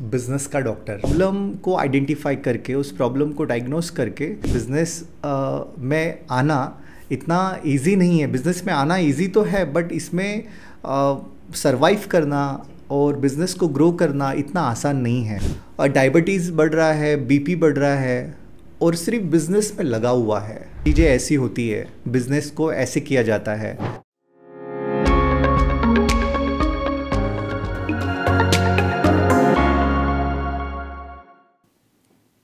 Business का doctor problem को identify करके उस प्रॉब्लम को डायग्नोस करके बिजनेस में आना इतना इजी नहीं है। बिजनेस में आना इजी तो है बट इसमें सरवाइव करना और बिजनेस को ग्रो करना इतना आसान नहीं है। डायबिटीज़ बढ़ रहा है, बीपी बढ़ रहा है और सिर्फ बिजनेस में लगा हुआ है। चीज़ें ऐसी होती है, बिजनेस को ऐसे किया जाता है।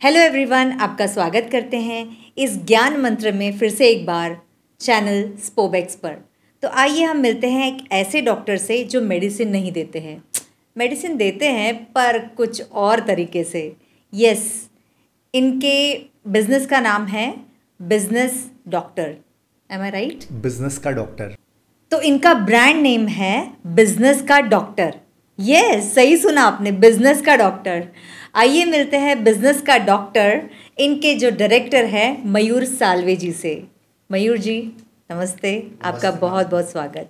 हेलो एवरीवन, आपका स्वागत करते हैं इस ज्ञान मंत्र में फिर से एक बार चैनल स्पोबेक्स पर। तो आइए हम मिलते हैं एक ऐसे डॉक्टर से जो मेडिसिन नहीं देते हैं, मेडिसिन देते हैं पर कुछ और तरीके से। यस, इनके बिजनेस का नाम है बिजनेस डॉक्टर। एम आई राइट? बिजनेस का डॉक्टर। तो इनका ब्रांड नेम है बिजनेस का डॉक्टर। यस, सही सुना आपने, बिजनेस का डॉक्टर। आइए मिलते हैं बिजनेस का डॉक्टर, इनके जो डायरेक्टर है मयूर साल्वे जी से। मयूर जी नमस्ते, आपका बहुत बहुत स्वागत।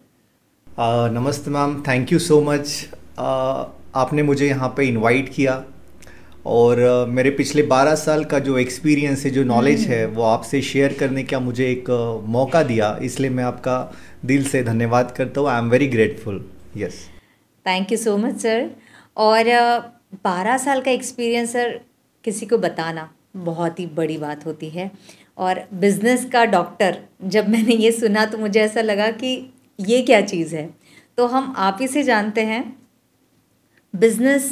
नमस्ते ma'am, thank you so much. आपने मुझे यहाँ पे इनवाइट किया और मेरे पिछले 12 साल का जो एक्सपीरियंस है, जो नॉलेज है, वो आपसे शेयर करने का मुझे एक मौका दिया, इसलिए मैं आपका दिल से धन्यवाद करता हूँ। I am very grateful. Yes, thank you so much sir. और 12 साल का एक्सपीरियंस सर किसी को बताना बहुत ही बड़ी बात होती है। और बिज़नेस का डॉक्टर जब मैंने ये सुना तो मुझे ऐसा लगा कि ये क्या चीज़ है। तो हम आप ही से जानते हैं, बिज़नेस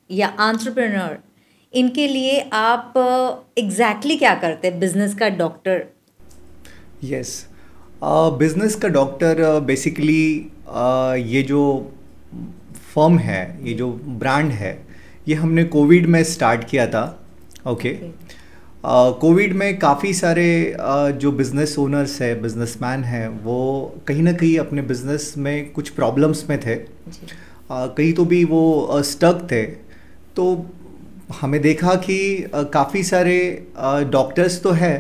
या एंटरप्रेन्योर, इनके लिए आप एग्जैक्टली क्या करते हैं बिज़नेस का डॉक्टर? यस, बिज़नेस का डॉक्टर बेसिकली ये जो फर्म है, ये जो ब्रांड है, ये हमने कोविड में स्टार्ट किया था। ओके, कोविड में काफ़ी सारे जो बिज़नेस ओनर्स है, बिजनेसमैन हैं, वो कहीं ना कहीं अपने बिज़नेस में कुछ प्रॉब्लम्स में थे। कहीं तो भी वो स्टक थे। तो हमें देखा कि काफ़ी सारे डॉक्टर्स तो है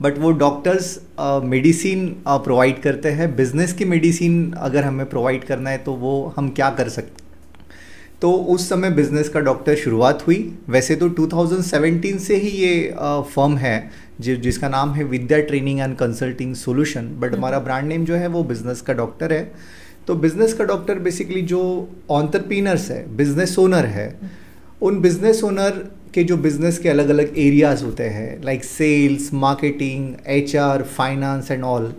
बट वो डॉक्टर्स मेडिसिन प्रोवाइड करते हैं। बिज़नेस की मेडिसिन अगर हमें प्रोवाइड करना है तो वो हम क्या कर सकते। तो उस समय बिज़नेस का डॉक्टर शुरुआत हुई। वैसे तो 2017 से ही ये फर्म है जिसका नाम है Vidya training and consulting solution, but हमारा ब्रांड नेम जो है वो बिज़नेस का डॉक्टर है। तो बिज़नेस का डॉक्टर बेसिकली जो एंटरप्रेन्योर्स है, बिज़नेस ओनर है, उन बिज़नेस ओनर के जो बिज़नेस के अलग अलग एरियाज़ होते हैं, like sales, marketing, HR, finance and all.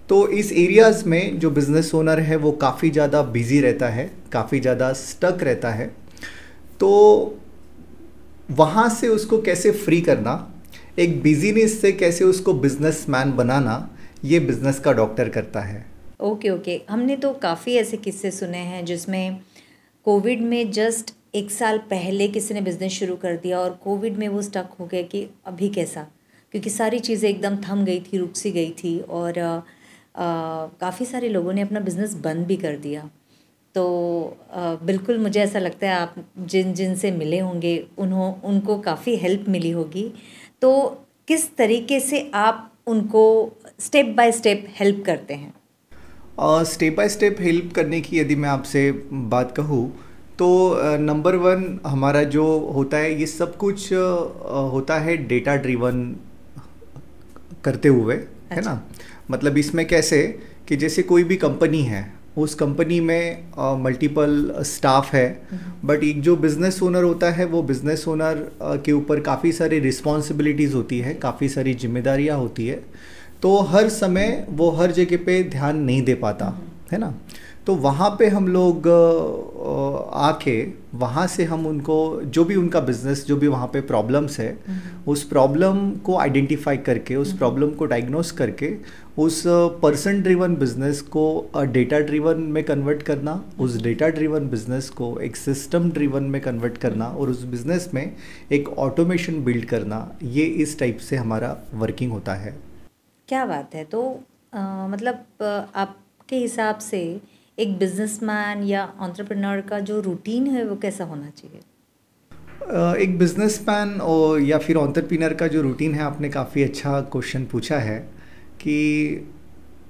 तो इस एरियाज़ में जो बिज़नेस ओनर है वो काफ़ी ज़्यादा बिजी रहता है, काफ़ी ज़्यादा स्टक रहता है। तो वहाँ से उसको कैसे फ्री करना, एक बिजीनेस से कैसे उसको बिजनेसमैन बनाना, ये बिज़नेस का डॉक्टर करता है। ओके, हमने तो काफ़ी ऐसे किस्से सुने हैं जिसमें कोविड में जस्ट 1 साल पहले किसी ने बिज़नेस शुरू कर दिया और कोविड में वो स्टक हो गया कि अभी कैसा, क्योंकि सारी चीज़ें एकदम थम गई थी, रुक सी गई थी और काफ़ी सारे लोगों ने अपना बिज़नेस बंद भी कर दिया। तो बिल्कुल मुझे ऐसा लगता है आप जिन से मिले होंगे उनको काफ़ी हेल्प मिली होगी। तो किस तरीके से आप उनको स्टेप बाय स्टेप हेल्प करते हैं? स्टेप बाय स्टेप हेल्प करने की यदि मैं आपसे बात कहूँ तो नंबर 1 हमारा जो होता है, ये सब कुछ होता है डेटा ड्रिवन करते हुए। अच्छा। है ना? मतलब इसमें कैसे कि जैसे कोई भी कंपनी है, उस कंपनी में मल्टीपल स्टाफ है, बट एक जो बिज़नेस ओनर होता है वो बिज़नेस ओनर के ऊपर काफ़ी सारी रिस्पॉन्सिबिलिटीज़ होती है, काफ़ी सारी जिम्मेदारियां होती है। तो हर समय वो हर जगह पे ध्यान नहीं दे पाता, है ना? तो वहाँ पे हम लोग आके वहाँ से हम उनको जो भी उनका बिजनेस, जो भी वहाँ पे प्रॉब्लम्स है, उस प्रॉब्लम को आइडेंटिफाई करके, उस प्रॉब्लम को डायग्नोस करके उस पर्सन ड्रिवन बिजनेस को डेटा ड्रिवन में कन्वर्ट करना, उस डेटा ड्रिवन बिजनेस को एक सिस्टम ड्रिवन में कन्वर्ट करना और उस बिजनेस में एक ऑटोमेशन बिल्ड करना। ये इस टाइप से हमारा वर्किंग होता है। क्या बात है। तो मतलब आपके हिसाब से एक बिजनेसमैन या एंटरप्रेन्योर का जो रूटीन है वो कैसा होना चाहिए? एक बिजनेसमैन और या फिर एंटरप्रेन्योर का जो रूटीन है, आपने काफ़ी अच्छा क्वेश्चन पूछा है कि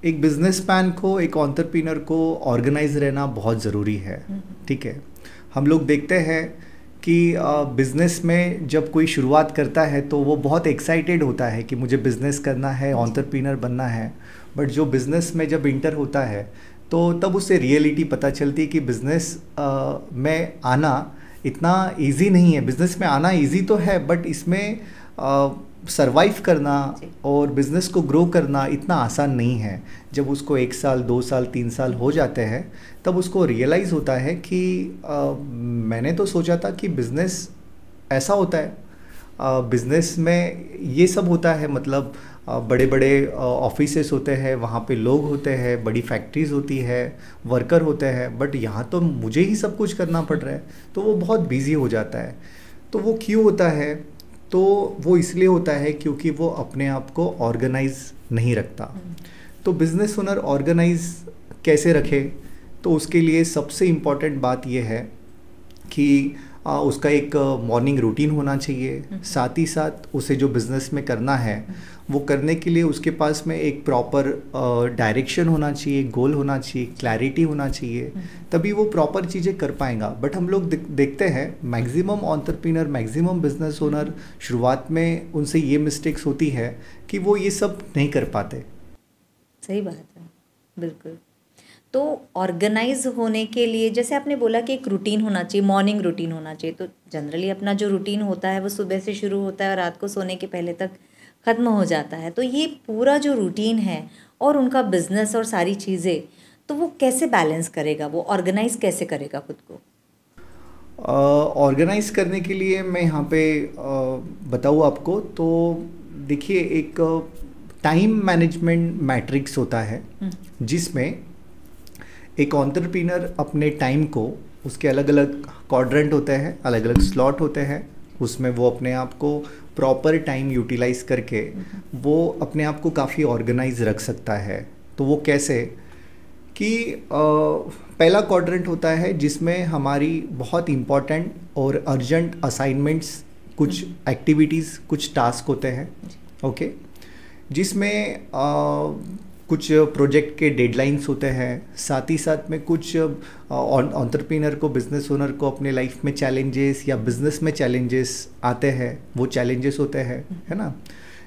एक बिजनेसमैन को, एक एंटरप्रेन्योर को ऑर्गेनाइज रहना बहुत ज़रूरी है। ठीक है, हम लोग देखते हैं कि बिज़नेस में जब कोई शुरुआत करता है तो वो बहुत एक्साइटेड होता है कि मुझे बिज़नेस करना है, एंटरप्रेन्योर बनना है। बट जो बिज़नेस में जब इंटर होता है तो तब उसे रियलिटी पता चलती है कि बिज़नेस में आना इतना इजी नहीं है। बिज़नेस में आना इजी तो है, बट इसमें सरवाइव करना और बिज़नेस को ग्रो करना इतना आसान नहीं है। जब उसको 1 साल 2 साल 3 साल हो जाते हैं तब उसको रियलाइज़ होता है कि मैंने तो सोचा था कि बिज़नेस ऐसा होता है, बिज़नेस में ये सब होता है, मतलब बड़े बड़े ऑफिसेस होते हैं, वहाँ पे लोग होते हैं, बड़ी फैक्ट्रीज़ होती है, वर्कर होते हैं, बट यहाँ तो मुझे ही सब कुछ करना पड़ रहा है। तो वो बहुत बिजी हो जाता है। तो वो क्यों होता है? तो वो इसलिए होता है क्योंकि वो अपने आप को ऑर्गेनाइज नहीं रखता। तो बिज़नेस ओनर ऑर्गेनाइज कैसे रखे? तो उसके लिए सबसे इम्पॉर्टेंट बात यह है कि उसका एक मॉर्निंग रूटीन होना चाहिए। साथ ही साथ उसे जो बिज़नेस में करना है वो करने के लिए उसके पास में एक प्रॉपर डायरेक्शन होना चाहिए, गोल होना चाहिए, क्लैरिटी होना चाहिए, तभी वो प्रॉपर चीज़ें कर पाएगा। बट हम लोग देखते हैं maximum entrepreneur, maximum business owner शुरुआत में उनसे ये मिस्टेक्स होती है कि वो ये सब नहीं कर पाते। सही बात है, बिल्कुल। तो ऑर्गेनाइज होने के लिए जैसे आपने बोला कि एक रूटीन होना चाहिए, मॉर्निंग रूटीन होना चाहिए। तो जनरली अपना जो रूटीन होता है वो सुबह से शुरू होता है और रात को सोने के पहले तक ख़त्म हो जाता है। तो ये पूरा जो रूटीन है और उनका बिजनेस और सारी चीज़ें, तो वो कैसे बैलेंस करेगा, वो ऑर्गेनाइज कैसे करेगा खुद को? ऑर्गेनाइज करने के लिए मैं यहाँ पे बताऊँ आपको, तो देखिए एक टाइम मैनेजमेंट मैट्रिक्स होता है जिसमें एक एंटरप्रेन्योर अपने टाइम को, उसके अलग अलग क्वाड्रेंट होते हैं, अलग अलग स्लॉट होते हैं, उसमें वो अपने आप को प्रॉपर टाइम यूटिलाइज करके वो अपने आप को काफ़ी ऑर्गेनाइज रख सकता है। तो वो कैसे कि पहला क्वाड्रेंट होता है जिसमें हमारी बहुत इम्पॉर्टेंट और अर्जेंट असाइनमेंट्स, कुछ एक्टिविटीज़, कुछ टास्क होते हैं, ओके, जिसमें कुछ प्रोजेक्ट के डेडलाइंस होते हैं। साथ ही साथ में कुछ एंटरप्रेन्योर को, बिजनेस ओनर को अपने लाइफ में चैलेंजेस या बिजनेस में चैलेंजेस आते हैं, वो चैलेंजेस होते हैं, है ना,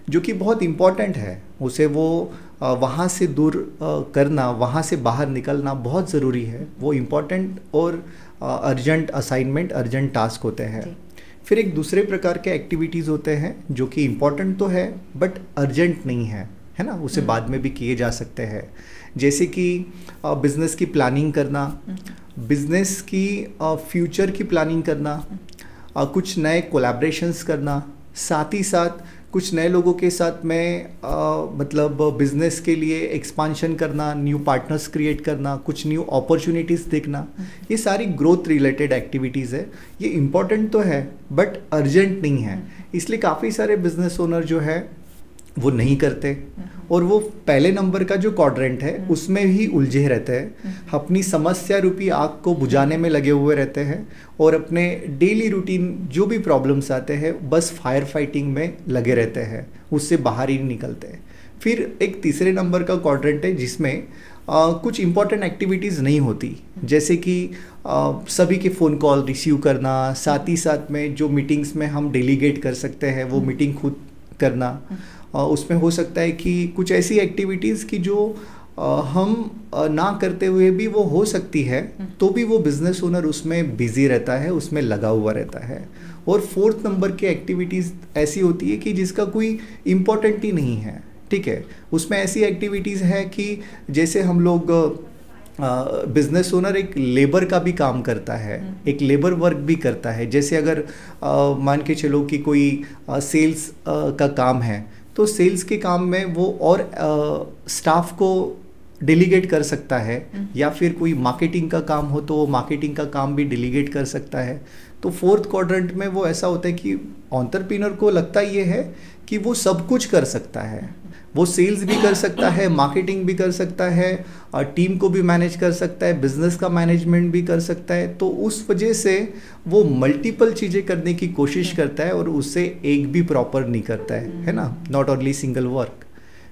जो कि बहुत इम्पॉर्टेंट है। उसे वो वहाँ से दूर करना, वहाँ से बाहर निकलना बहुत ज़रूरी है। वो इम्पॉर्टेंट और अर्जेंट असाइनमेंट, अर्जेंट टास्क होते हैं। फिर एक दूसरे प्रकार के एक्टिविटीज़ होते हैं जो कि इम्पॉर्टेंट तो है बट अर्जेंट नहीं है ना, उसे बाद में भी किए जा सकते हैं। जैसे कि बिज़नेस की प्लानिंग करना, बिज़नेस की फ्यूचर की प्लानिंग करना, कुछ नए कोलैबोरेशंस करना, साथ ही साथ कुछ नए लोगों के साथ में मतलब बिज़नेस के लिए एक्सपांशन करना, न्यू पार्टनर्स क्रिएट करना, कुछ न्यू अपॉर्चुनिटीज़ देखना, ये सारी ग्रोथ रिलेटेड एक्टिविटीज़ है। ये इम्पॉर्टेंट तो है बट अर्जेंट नहीं है, इसलिए काफ़ी सारे बिजनेस ओनर जो है वो नहीं करते और वो पहले नंबर का जो क्वाड्रेंट है उसमें ही उलझे रहते हैं, अपनी समस्या रूपी आग को बुझाने में लगे हुए रहते हैं और अपने डेली रूटीन जो भी प्रॉब्लम्स आते हैं बस फायर फाइटिंग में लगे रहते हैं, उससे बाहर ही नहीं निकलते। फिर एक तीसरे नंबर का क्वाड्रेंट है जिसमें कुछ इम्पॉर्टेंट एक्टिविटीज़ नहीं होती, जैसे कि सभी के फ़ोन कॉल रिसीव करना, साथ ही साथ में जो मीटिंग्स में हम डेलीगेट कर सकते हैं वो मीटिंग खुद करना। उसमें हो सकता है कि कुछ ऐसी एक्टिविटीज़ की जो हम ना करते हुए भी वो हो सकती है, तो भी वो बिज़नेस ओनर उसमें बिज़ी रहता है, उसमें लगा हुआ रहता है। और फोर्थ नंबर की एक्टिविटीज़ ऐसी होती है कि जिसका कोई इम्पोर्टेंट ही नहीं है, ठीक है। उसमें ऐसी एक्टिविटीज़ है कि जैसे हम लोग बिज़नेस ओनर एक लेबर का भी काम करता है, एक लेबर वर्क भी करता है। जैसे अगर मान के चलो कि कोई सेल्स का काम है, तो सेल्स के काम में वो और स्टाफ को डेलीगेट कर सकता है, या फिर कोई मार्केटिंग का काम हो तो वो मार्केटिंग का काम भी डेलीगेट कर सकता है। तो फोर्थ क्वाड्रेंट में वो ऐसा होता है कि एंटरप्रेन्योर को लगता ये है कि वो सब कुछ कर सकता है, वो सेल्स भी कर सकता है, मार्केटिंग भी कर सकता है, टीम को भी मैनेज कर सकता है, बिजनेस का मैनेजमेंट भी कर सकता है। तो उस वजह से वो मल्टीपल चीज़ें करने की कोशिश करता है और उससे एक भी प्रॉपर नहीं करता है ना, नॉट ओनली सिंगल वर्क।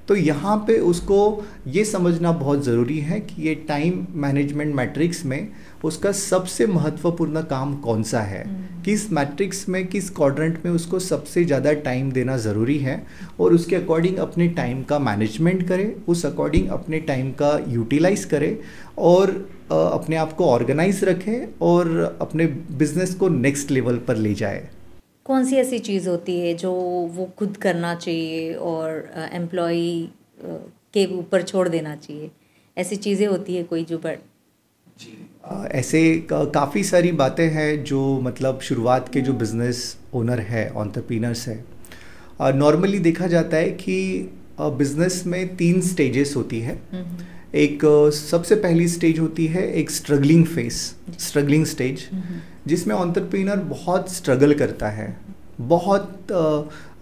तो यहाँ पे उसको ये समझना बहुत ज़रूरी है कि ये टाइम मैनेजमेंट मैट्रिक्स में उसका सबसे महत्वपूर्ण काम कौन सा है, किस मैट्रिक्स में, किस क्वाड्रेंट में उसको सबसे ज़्यादा टाइम देना ज़रूरी है, और उसके अकॉर्डिंग अपने टाइम का मैनेजमेंट करे, उस अकॉर्डिंग अपने टाइम का यूटिलाइज करे, और अपने आप को ऑर्गेनाइज रखे और अपने बिजनेस को नेक्स्ट लेवल पर ले जाए। कौन सी ऐसी चीज़ होती है जो वो खुद करना चाहिए और एम्प्लॉय के ऊपर छोड़ देना चाहिए? ऐसी चीज़ें होती है कोई जो जी ऐसे काफ़ी सारी बातें हैं जो मतलब शुरुआत के जो बिज़नेस ओनर है, एंटरप्रेन्योर्स है, नॉर्मली देखा जाता है कि बिज़नेस में 3 स्टेजेस होती है। एक सबसे पहली स्टेज होती है एक स्ट्रगलिंग फेस, स्ट्रगलिंग स्टेज, जिसमें एंटरप्रेन्योर बहुत स्ट्रगल करता है, बहुत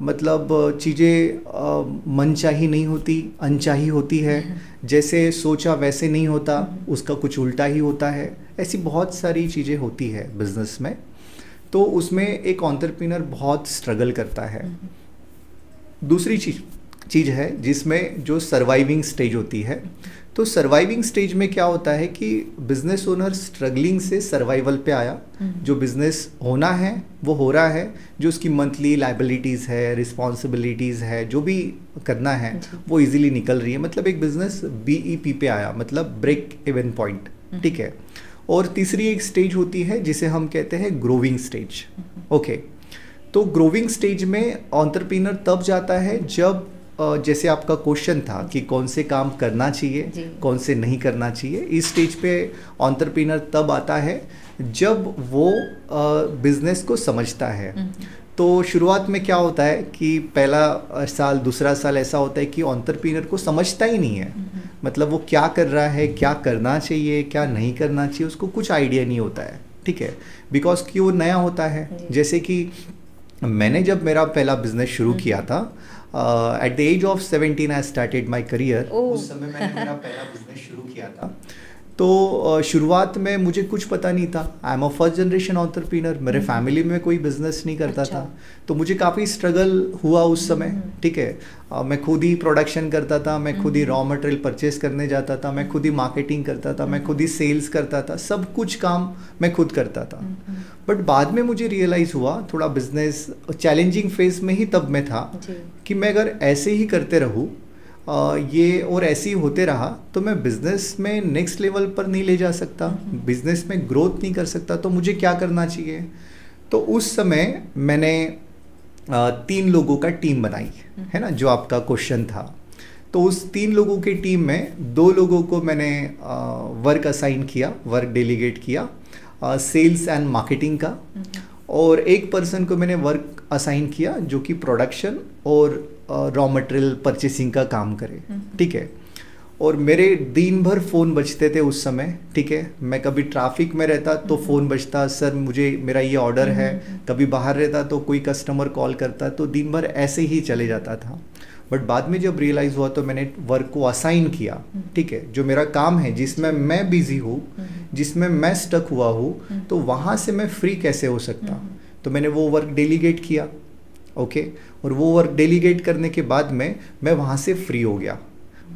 मतलब चीज़ें मनचाही नहीं होती, अनचाही होती है, जैसे सोचा वैसे नहीं होता, उसका कुछ उल्टा ही होता है। ऐसी बहुत सारी चीज़ें होती है बिजनेस में, तो उसमें एक एंटरप्रेन्योर बहुत स्ट्रगल करता है। दूसरी चीज़ है जिसमें जो सर्वाइविंग स्टेज होती है। तो सर्वाइविंग स्टेज में क्या होता है कि बिजनेस ओनर स्ट्रगलिंग से सर्वाइवल पे आया, जो बिजनेस होना है वो हो रहा है, जो उसकी मंथली लाइबिलिटीज़ है, रिस्पॉन्सिबिलिटीज़ है, जो भी करना है वो इजीली निकल रही है, मतलब एक बिजनेस BEP पे आया, मतलब ब्रेक इवन पॉइंट, ठीक है। और तीसरी एक स्टेज होती है जिसे हम कहते हैं ग्रोविंग स्टेज। ओके, तो ग्रोविंग स्टेज में एंटरप्रेन्योर तब जाता है जब जैसे आपका क्वेश्चन था कि कौन से काम करना चाहिए, कौन से नहीं करना चाहिए, इस स्टेज पे एंटरप्रेन्योर तब आता है जब वो बिजनेस को समझता है। तो शुरुआत में क्या होता है कि पहला साल, दूसरा साल ऐसा होता है कि एंटरप्रेन्योर को समझता ही नहीं है, मतलब वो क्या कर रहा है, क्या करना चाहिए, क्या नहीं करना चाहिए, उसको कुछ आइडिया नहीं होता है, ठीक है, बिकॉज कि वो नया होता है। जैसे कि मैंने जब मेरा पहला बिजनेस शुरू किया था, at the age of 17 I started my career. उस समय मैंने मेरा पहला बिजनेस शुरू किया था। तो शुरुआत में मुझे कुछ पता नहीं था, I am a first generation entrepreneur, मेरे फैमिली में कोई बिजनेस नहीं करता था, तो मुझे काफ़ी स्ट्रगल हुआ उस समय, ठीक है। मैं खुद ही प्रोडक्शन करता था, मैं खुद ही रॉ मटेरियल परचेस करने जाता था, मैं खुद ही मार्केटिंग करता था, मैं खुद ही सेल्स करता था, सब कुछ काम मैं खुद करता था। बट बाद में मुझे रियलाइज़ हुआ, थोड़ा बिजनेस चैलेंजिंग फेज में ही तब मैं था, कि मैं अगर ऐसे ही करते रहूँ ये और ऐसे ही होते रहा तो मैं बिज़नेस में नेक्स्ट लेवल पर नहीं ले जा सकता, बिज़नेस में ग्रोथ नहीं कर सकता, तो मुझे क्या करना चाहिए। तो उस समय मैंने 3 लोगों का टीम बनाई, है ना, जो आपका क्वेश्चन था। तो उस 3 लोगों की टीम में 2 लोगों को मैंने वर्क असाइन किया, वर्क डेलीगेट किया, सेल्स एंड मार्केटिंग का, और एक पर्सन को मैंने वर्क असाइन किया जो कि प्रोडक्शन और रॉ मटेरियल परचेसिंग का काम करे, ठीक है। और मेरे दिन भर फ़ोन बजते थे उस समय, ठीक है। मैं कभी ट्रैफिक में रहता तो फ़ोन बजता, सर मुझे मेरा ये ऑर्डर है, कभी बाहर रहता तो कोई कस्टमर कॉल करता, तो दिन भर ऐसे ही चले जाता था। बट बाद में जब रियलाइज़ हुआ तो मैंने वर्क को असाइन किया, ठीक है, जो मेरा काम है, जिसमें मैं बिज़ी हूँ, जिसमें मैं स्टक हुआ हूँ, तो वहाँ से मैं फ्री कैसे हो सकता। तो मैंने वो वर्क डेलीगेट किया, ओके, और वो वर्क डेलीगेट करने के बाद में मैं वहाँ से फ्री हो गया।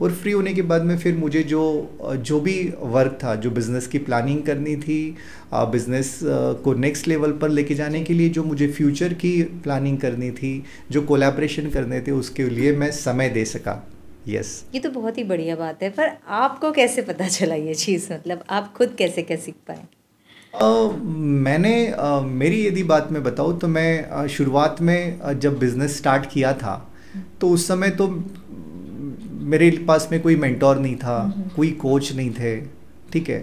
और फ्री होने के बाद में फिर मुझे जो भी वर्क था, जो बिज़नेस की प्लानिंग करनी थी, बिज़नेस को नेक्स्ट लेवल पर लेके जाने के लिए जो मुझे फ्यूचर की प्लानिंग करनी थी, जो कोलैबोरेशन करने थे, उसके लिए मैं समय दे सका। यस, ये तो बहुत ही बढ़िया बात है। पर आपको कैसे पता चला ये चीज़, मतलब आप खुद कैसे क्या सीख पाए? मेरी यदि बात मैं बताऊँ तो मैं शुरुआत में जब बिज़नेस स्टार्ट किया था तो उस समय तो मेरे पास में कोई मेंटोर नहीं था, कोई कोच नहीं थे, ठीक है।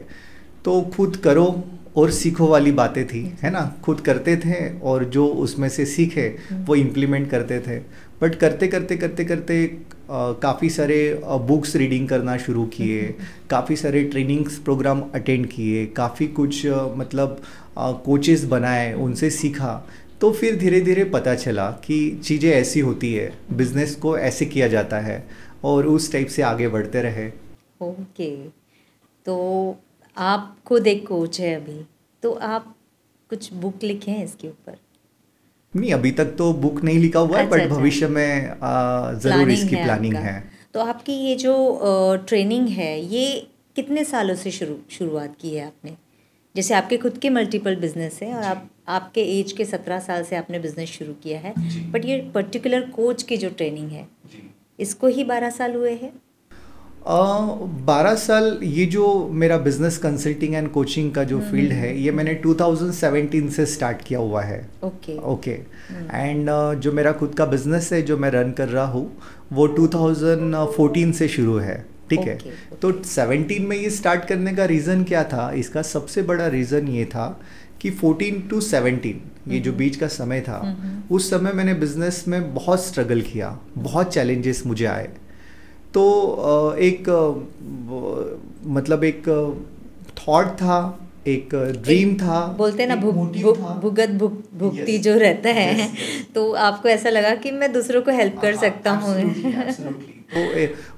तो खुद करो और सीखो वाली बातें थी, है ना, खुद करते थे और जो उसमें से सीखे वो इम्प्लीमेंट करते थे। बट करते करते करते करते काफ़ी सारे बुक्स रीडिंग करना शुरू किए, काफ़ी सारे ट्रेनिंग्स प्रोग्राम अटेंड किए, काफ़ी कुछ मतलब कोचेस बनाए, उनसे सीखा। तो फिर धीरे धीरे पता चला कि चीज़ें ऐसी होती है, बिज़नेस को ऐसे किया जाता है, और उस टाइप से आगे बढ़ते रहे। ओके, तो आप खुद एक कोच है अभी, तो आप कुछ बुक लिखे हैं इसके ऊपर? नहीं, अभी तक तो बुक नहीं लिखा हुआ है, बट भविष्य में ज़रूर इसकी प्लानिंग है। तो आपकी ये जो ट्रेनिंग है, ये कितने सालों से शुरुआत की है आपने? जैसे आपके खुद के मल्टीपल बिजनेस है और आपके एज के 17 साल से आपने बिजनेस शुरू किया है, जी। बट ये पर्टिकुलर कोच की जो ट्रेनिंग है जी। इसको ही 12 साल हुए हैं। 12 साल ये जो मेरा बिजनेस कंसल्टिंग एंड कोचिंग का जो फील्ड है ये मैंने 2017 से स्टार्ट किया हुआ है। ओके ओके एंड जो मेरा खुद का बिजनेस है जो मैं रन कर रहा हूँ वो 2014 से शुरू है, ठीक है। तो 17 में ये स्टार्ट करने का रीज़न क्या था, इसका सबसे बड़ा रीज़न ये था कि 14 टू 17 ये जो बीच का समय था उस समय मैंने बिजनेस में बहुत स्ट्रगल किया, बहुत चैलेंजेस मुझे आए। तो मतलब एक थॉट था, एक ड्रीम था, बोलते हैं ना भुगत जो रहता है। तो आपको ऐसा लगा कि मैं दूसरों को हेल्प कर सकता हूँ। तो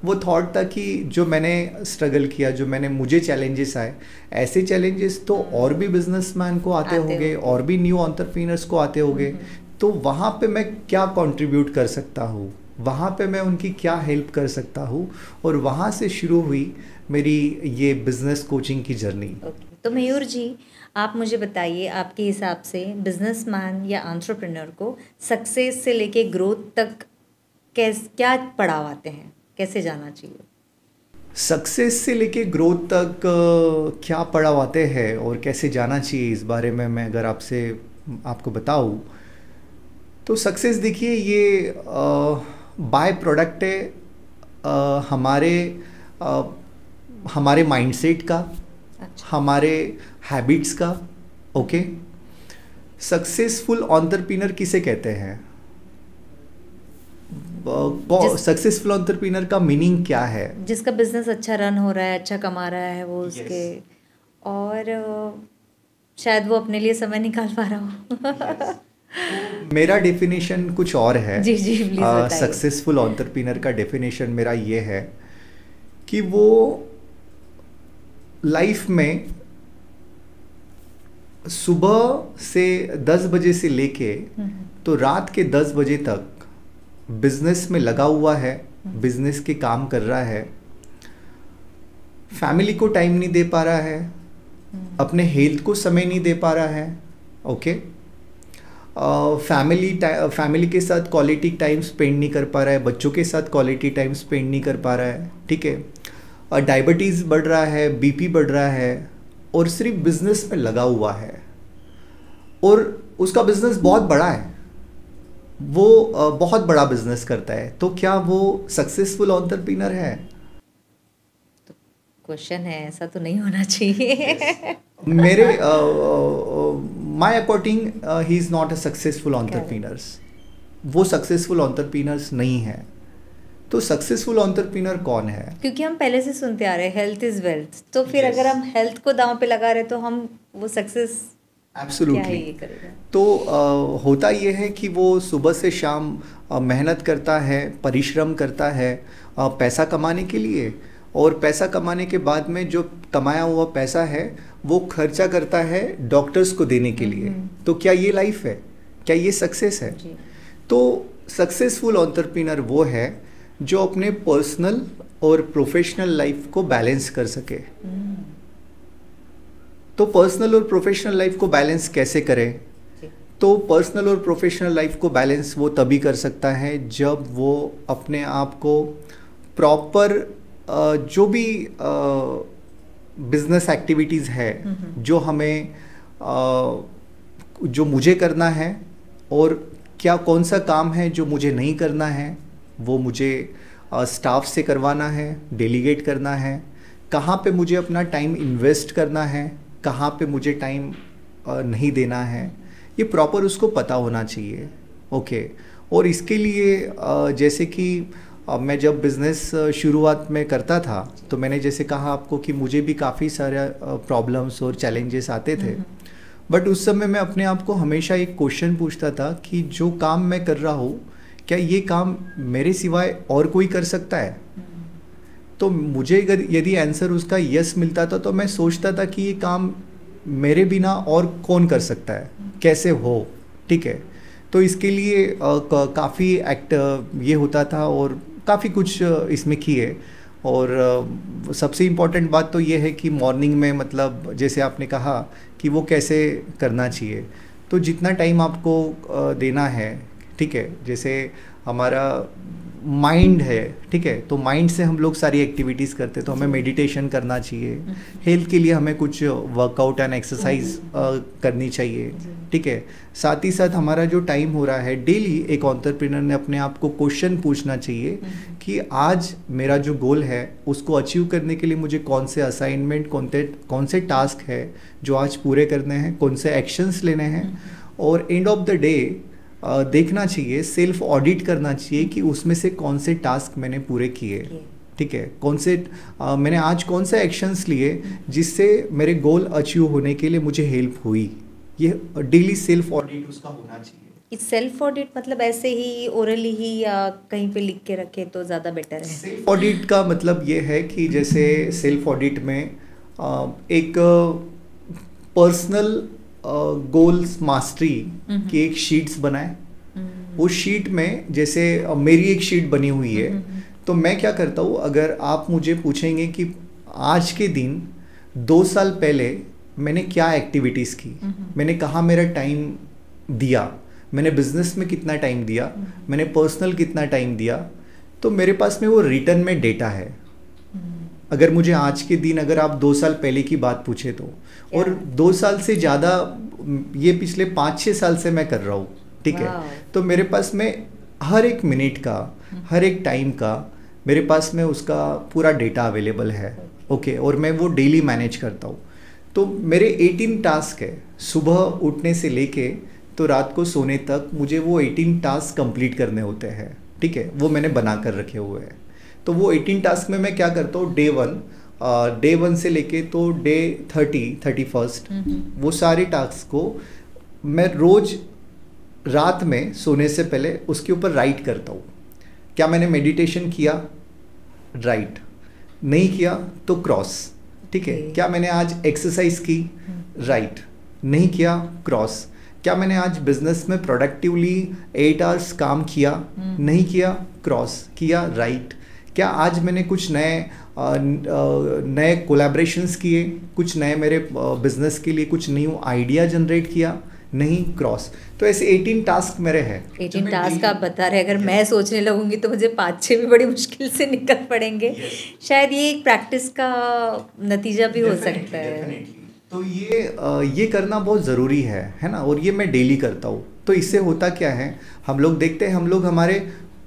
वो थॉट था कि जो मैंने स्ट्रगल किया, जो मुझे चैलेंजेस आए, ऐसे चैलेंजेस तो और भी बिजनेसमैन को आते होंगे, और भी न्यू एंटरप्रेन्योर्स को आते होंगे। तो वहाँ पे मैं क्या कंट्रीब्यूट कर सकता हूँ, वहाँ पे मैं उनकी क्या हेल्प कर सकता हूँ, और वहाँ से शुरू हुई मेरी ये बिजनेस कोचिंग की जर्नी। तो मयूर जी, आप मुझे बताइए, आपके हिसाब से बिजनेसमैन या एंटरप्रेन्योर को सक्सेस से लेके ग्रोथ तक क्या पड़ाव आते हैं, कैसे जाना चाहिए? सक्सेस से लेके ग्रोथ तक क्या पड़ाव आते हैं और कैसे जाना चाहिए, इस बारे में मैं अगर आपको बताऊँ तो सक्सेस देखिए ये बाय प्रोडक्ट है हमारे माइंडसेट का, हमारे हैबिट्स का। ओके, सक्सेसफुल एंटरप्रेन्योर किसे कहते हैं, सक्सेसफुल एंटरप्रेन्योर का मीनिंग क्या है? जिसका बिजनेस अच्छा रन हो रहा है, अच्छा कमा रहा है वो उसके और शायद वो अपने लिए समय निकाल पा रहा हो। मेरा डेफिनेशन कुछ और है। जी जी प्लीज बताइए। सक्सेसफुल एंटरप्रेन्योर का डेफिनेशन मेरा ये है कि वो लाइफ में सुबह से 10 बजे से लेके तो रात के 10 बजे तक बिजनेस में लगा हुआ है, बिजनेस के काम कर रहा है, फैमिली को टाइम नहीं दे पा रहा है, अपने हेल्थ को समय नहीं दे पा रहा है। ओके, फैमिली के साथ क्वालिटी टाइम स्पेंड नहीं कर पा रहा है, बच्चों के साथ क्वालिटी टाइम स्पेंड नहीं कर पा रहा है, ठीक है। डायबिटीज़ बढ़ रहा है, बीपी बढ़ रहा है, और सिर्फ बिजनेस में लगा हुआ है, और उसका बिजनेस बहुत बड़ा है, वो बहुत बड़ा बिजनेस करता है। तो क्या वो सक्सेसफुल एंटरप्रेन्योर है? तो क्वेश्चन है, ऐसा तो नहीं होना चाहिए। मेरे my according he is not a successful entrepreneurs. वो सक्सेसफुल एंटरप्रेन्योर्स नहीं है। तो सक्सेसफुल एंटरप्रेन्योर कौन है? क्योंकि हम पहले से सुनते आ रहे हैं हेल्थ इज वेल्थ, तो फिर अगर हम हेल्थ को दांव पे लगा रहे तो हम वो सक्सेस एब्सोल्युटली। तो होता ये है कि वो सुबह से शाम मेहनत करता है, परिश्रम करता है पैसा कमाने के लिए, और पैसा कमाने के बाद में जो कमाया हुआ पैसा है वो खर्चा करता है डॉक्टर्स को देने के लिए। तो क्या ये लाइफ है? क्या ये सक्सेस है? तो सक्सेसफुल एंटरप्रेन्योर वो है जो अपने पर्सनल और प्रोफेशनल लाइफ को बैलेंस कर सके। तो पर्सनल और प्रोफेशनल लाइफ को बैलेंस कैसे करें? तो पर्सनल और प्रोफेशनल लाइफ को बैलेंस वो तभी कर सकता है जब वो अपने आप को प्रॉपर जो भी बिजनेस एक्टिविटीज़ है जो हमें जो मुझे करना है, और क्या कौन सा काम है जो मुझे नहीं करना है, वो मुझे स्टाफ से करवाना है, डेलीगेट करना है, कहाँ पे मुझे अपना टाइम इन्वेस्ट करना है, कहाँ पे मुझे टाइम नहीं देना है, ये प्रॉपर उसको पता होना चाहिए। ओके, और इसके लिए जैसे कि मैं जब बिज़नेस शुरुआत में करता था तो मैंने जैसे कहा आपको कि मुझे भी काफ़ी सारे प्रॉब्लम्स और चैलेंजेस आते थे, बट उस समय मैं अपने आप को हमेशा एक क्वेश्चन पूछता था कि जो काम मैं कर रहा हूँ क्या ये काम मेरे सिवाय और कोई कर सकता है? तो मुझे यदि आंसर उसका यस मिलता था तो मैं सोचता था कि ये काम मेरे बिना और कौन कर सकता है, कैसे हो, ठीक है। तो इसके लिए काफ़ी ये होता था और काफ़ी कुछ इसमें किए। और सबसे इम्पॉर्टेंट बात तो ये है कि मॉर्निंग में, मतलब जैसे आपने कहा कि वो कैसे करना चाहिए, तो जितना टाइम आपको देना है, ठीक है, जैसे हमारा माइंड है, ठीक है, तो माइंड से हम लोग सारी एक्टिविटीज़ करते हैं, तो हमें मेडिटेशन करना चाहिए, हेल्थ के लिए हमें कुछ वर्कआउट एंड एक्सरसाइज करनी चाहिए, ठीक है। साथ ही साथ हमारा जो टाइम हो रहा है डेली, एक एंटरप्रेन्योर ने अपने आप को क्वेश्चन पूछना चाहिए कि आज मेरा जो गोल है उसको अचीव करने के लिए मुझे कौन से असाइनमेंट, कौन से टास्क है जो आज पूरे करने हैं, कौन से एक्शंस लेने हैं, और एंड ऑफ द डे देखना चाहिए, सेल्फ ऑडिट करना चाहिए कि उसमें से कौन से टास्क मैंने पूरे किए, ठीक है, कौन से मैंने आज कौन से एक्शंस लिए जिससे मेरे गोल अचीव होने के लिए मुझे हेल्प हुई। ये डेली सेल्फ ऑडिट उसका होना चाहिए। इस सेल्फ ऑडिट मतलब ऐसे ही ओरली ही या कहीं पे लिख के रखे तो ज़्यादा बेटर है? सेल्फ ऑडिट का मतलब ये है कि जैसे सेल्फ ऑडिट में एक पर्सनल गोल्स मास्टरी की एक शीट्स बनाए। उस शीट में जैसे मेरी एक शीट बनी हुई है, तो मैं क्या करता हूँ, अगर आप मुझे पूछेंगे कि आज के दिन 2 साल पहले मैंने क्या एक्टिविटीज़ की, मैंने कहाँ मेरा टाइम दिया, मैंने बिजनेस में कितना टाइम दिया, मैंने पर्सनल कितना टाइम दिया, तो मेरे पास में वो रिटर्न में डेटा है। अगर मुझे आज के दिन, अगर आप 2 साल पहले की बात पूछे तो, और 2 साल से ज़्यादा, ये पिछले 5-6 साल से मैं कर रहा हूँ, ठीक है, तो मेरे पास में हर एक मिनट का, हर एक टाइम का मेरे पास में उसका पूरा डेटा अवेलेबल है, ओके, और मैं वो डेली मैनेज करता हूँ। तो मेरे 18 टास्क है, सुबह उठने से लेके तो रात को सोने तक मुझे वो 18 टास्क कंप्लीट करने होते हैं, ठीक है, वो मैंने बना कर रखे हुए हैं। तो वो 18 टास्क में मैं क्या करता हूँ, डे वन से लेके तो डे 31, वो सारे टास्क को मैं रोज रात में सोने से पहले उसके ऊपर राइट करता हूँ। क्या मैंने मेडिटेशन किया, राइट, नहीं किया तो क्रॉस, ठीक है, क्या मैंने आज एक्सरसाइज की, राइट, नहीं किया, क्रॉस, क्या मैंने आज बिजनेस में प्रोडक्टिवली 8 आवर्स काम किया, नहीं किया, क्रॉस, किया, राइट, क्या आज मैंने कुछ नए कोलैबोरेशंस किए, कुछ नए मेरे बिजनेस के लिए कुछ न्यू आइडिया जनरेट किया, नहीं, क्रॉस। तो ऐसे 18 टास्क मेरे हैं। 18 टास्क आप बता रहे, अगर मैं सोचने लगूंगी तो मुझे 5-6 भी बड़ी मुश्किल से निकल पड़ेंगे। शायद ये एक प्रैक्टिस का नतीजा भी हो सकता है। तो ये करना बहुत ज़रूरी है ना, और ये मैं डेली करता हूँ। तो इससे होता क्या है, हम लोग देखते हैं, हम लोग हमारे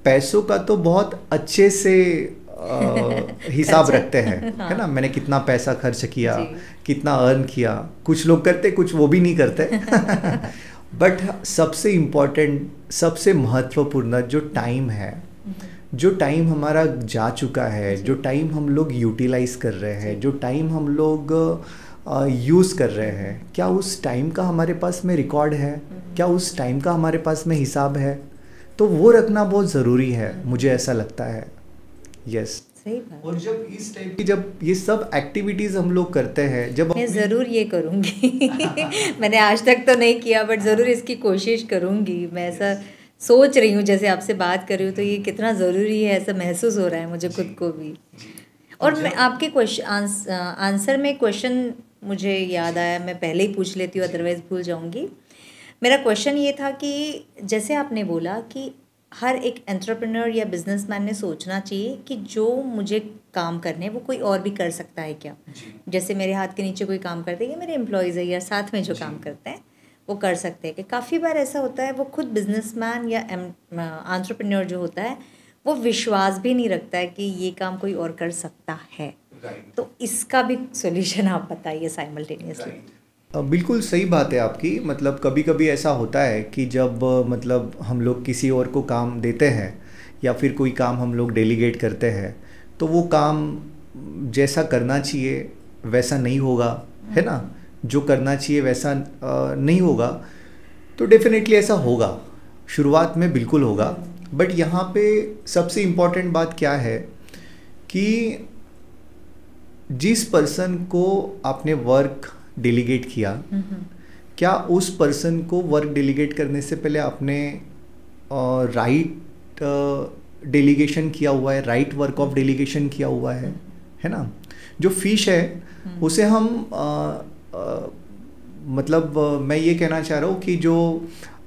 पैसों का तो बहुत अच्छे से हिसाब रखते हैं, हाँ। है ना, मैंने कितना पैसा खर्च किया, कितना अर्न किया, कुछ लोग करते, कुछ वो भी नहीं करते। बट सबसे इम्पोर्टेंट, सबसे महत्वपूर्ण जो टाइम है, जो टाइम हमारा जा चुका है, जो टाइम हम लोग यूटिलाइज कर रहे हैं, जो टाइम हम लोग यूज़ कर रहे हैं, क्या उस टाइम का हमारे पास में रिकॉर्ड है, क्या उस टाइम का हमारे पास में हिसाब है? तो वो रखना बहुत ज़रूरी है, मुझे ऐसा लगता है। यस, सही बात। और जब इस टाइप की, जब ये सब एक्टिविटीज़ हम लोग करते हैं, जब मैं ज़रूर ये करूँगी। मैंने आज तक तो नहीं किया, बट ज़रूर इसकी कोशिश करूँगी। मैं ऐसा सोच रही हूँ, जैसे आपसे बात कर रही हूँ, तो ये कितना ज़रूरी है, ऐसा महसूस हो रहा है मुझे खुद को भी। और मैं आपके आंसर में क्वेश्चन मुझे याद आया, मैं पहले ही पूछ लेती हूँ, अदरवाइज़ भूल जाऊँगी। मेरा क्वेश्चन ये था कि जैसे आपने बोला कि हर एक एंटरप्रेन्योर या बिजनेसमैन ने सोचना चाहिए कि जो मुझे काम करने हैं वो कोई और भी कर सकता है क्या। जैसे मेरे हाथ के नीचे कोई काम करते हैं, या मेरे एम्प्लॉयज़ है, या साथ में जो काम करते हैं वो कर सकते हैं। कि काफ़ी बार ऐसा होता है, वो खुद बिजनेसमैन या एंटरप्रेन्योर जो होता है वो विश्वास भी नहीं रखता है कि ये काम कोई और कर सकता है। तो इसका भी सॉल्यूशन आप बताइए साइमल्टेनियसली। बिल्कुल सही बात है आपकी। मतलब कभी कभी ऐसा होता है कि जब मतलब हम लोग किसी और को काम देते हैं या फिर कोई काम हम लोग डेलीगेट करते हैं, तो वो काम जैसा करना चाहिए वैसा नहीं होगा, है ना, जो करना चाहिए वैसा नहीं होगा। तो डेफिनेटली ऐसा होगा, शुरुआत में बिल्कुल होगा। बट यहाँ पे सबसे इम्पॉर्टेंट बात क्या है कि जिस पर्सन को आपने वर्क डेलीगेट किया, क्या उस पर्सन को वर्क डेलीगेट करने से पहले आपने राइट डेलीगेशन किया हुआ है, राइट वर्क ऑफ डेलीगेशन किया हुआ है ना। जो फिश है उसे हम मतलब मैं ये कहना चाह रहा हूँ कि जो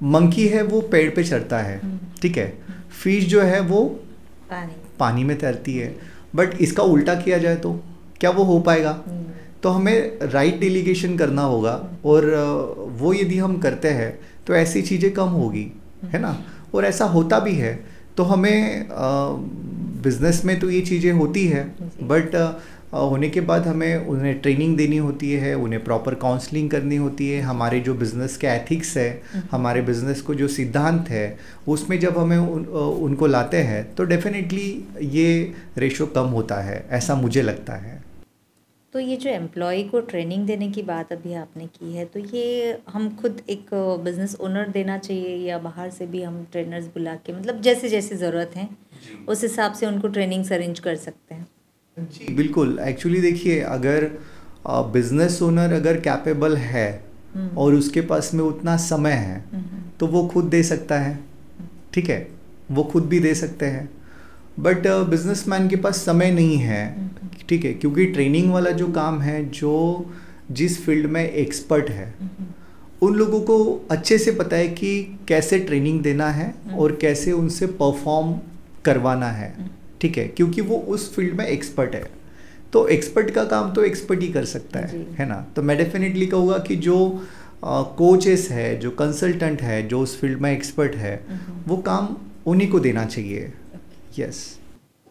मंकी है वो पेड़ पे चढ़ता है, ठीक है, फिश जो है वो पानी में तैरती है, बट इसका उल्टा किया जाए तो क्या वो हो पाएगा? तो हमें राइट डेलीगेशन करना होगा, और वो यदि हम करते हैं तो ऐसी चीज़ें कम होगी, है ना, और ऐसा होता भी है। तो हमें बिजनेस में तो ये चीज़ें होती है, बट होने के बाद हमें उन्हें ट्रेनिंग देनी होती है, उन्हें प्रॉपर काउंसलिंग करनी होती है। हमारे जो बिज़नेस के एथिक्स है, हमारे बिज़नेस को जो सिद्धांत है, उसमें जब हमें उनको लाते हैं तो डेफिनेटली ये रेशो कम होता है, ऐसा मुझे लगता है। तो ये जो एम्प्लॉय को ट्रेनिंग देने की बात अभी आपने की है, तो ये हम खुद एक बिज़नेस ओनर देना चाहिए या बाहर से भी हम ट्रेनर्स बुला के, मतलब जैसे जैसे ज़रूरत है उस हिसाब से उनको ट्रेनिंग्स अरेंज कर सकते हैं? जी बिल्कुल। एक्चुअली देखिए, अगर बिजनेस ओनर अगर कैपेबल है और उसके पास में उतना समय है तो वो खुद दे सकता है, ठीक है, वो खुद भी दे सकते हैं। बट बिजनेसमैन के पास समय नहीं है, ठीक है, क्योंकि ट्रेनिंग वाला जो काम है, जो जिस फील्ड में एक्सपर्ट है, उन लोगों को अच्छे से पता है कि कैसे ट्रेनिंग देना है और कैसे उनसे परफॉर्म करवाना है, ठीक है, क्योंकि वो उस फील्ड में एक्सपर्ट है। तो एक्सपर्ट का काम तो एक्सपर्ट ही कर सकता है ना। तो मैं डेफिनेटली कहूँगा कि जो कोचेस है, जो कंसल्टेंट है, जो उस फील्ड में एक्सपर्ट है, वो काम उन्हीं को देना चाहिए। यस।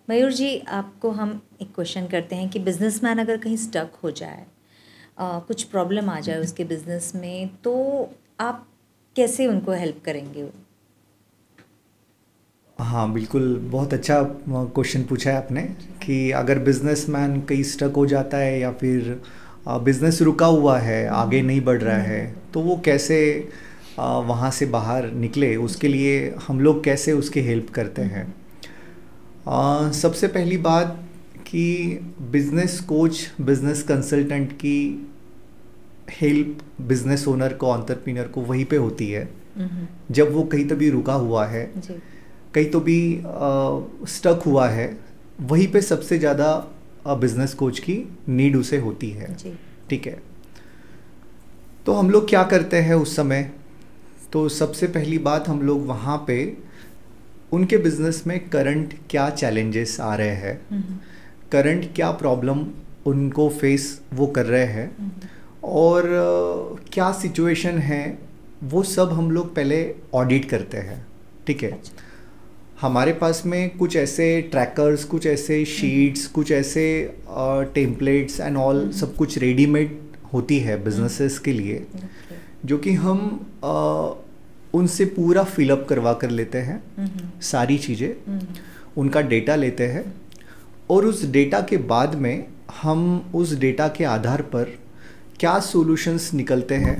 मयूर जी, आपको हम एक क्वेश्चन करते हैं कि बिजनेसमैन अगर कहीं स्टक हो जाए, कुछ प्रॉब्लम आ जाए उसके बिजनेस में, तो आप कैसे उनको हेल्प करेंगे? हाँ बिल्कुल, बहुत अच्छा क्वेश्चन पूछा है आपने कि अगर बिजनेसमैन कहीं स्टक हो जाता है या फिर बिजनेस रुका हुआ है, आगे नहीं बढ़ रहा है, तो वो कैसे वहाँ से बाहर निकले, उसके लिए हम लोग कैसे उसकी हेल्प करते हैं। सबसे पहली बात कि बिजनेस कोच, बिजनेस कंसल्टेंट की हेल्प बिजनेस ओनर को, एंटरप्रेन्योर को वहीं पे होती है जब वो कहीं तो भी रुका हुआ है, कहीं तो भी स्टक हुआ है, वहीं पे सबसे ज़्यादा बिजनेस कोच की नीड उसे होती है, ठीक है। तो हम लोग क्या करते हैं उस समय? तो सबसे पहली बात, हम लोग वहाँ पे उनके बिजनेस में करंट क्या चैलेंजेस आ रहे हैं, करंट क्या प्रॉब्लम उनको फेस वो कर रहे हैं, और क्या सिचुएशन है, वो सब हम लोग पहले ऑडिट करते हैं, ठीक है। हमारे पास में कुछ ऐसे ट्रैकर्स, कुछ ऐसे शीट्स, कुछ ऐसे टेम्पलेट्स एंड ऑल सब कुछ रेडीमेड होती है बिजनेसेस के लिए, जो कि हम उनसे पूरा फिलअप करवा कर लेते हैं, सारी चीज़ें, उनका डेटा लेते हैं, और उस डेटा के बाद में हम उस डेटा के आधार पर क्या सॉल्यूशंस निकलते हैं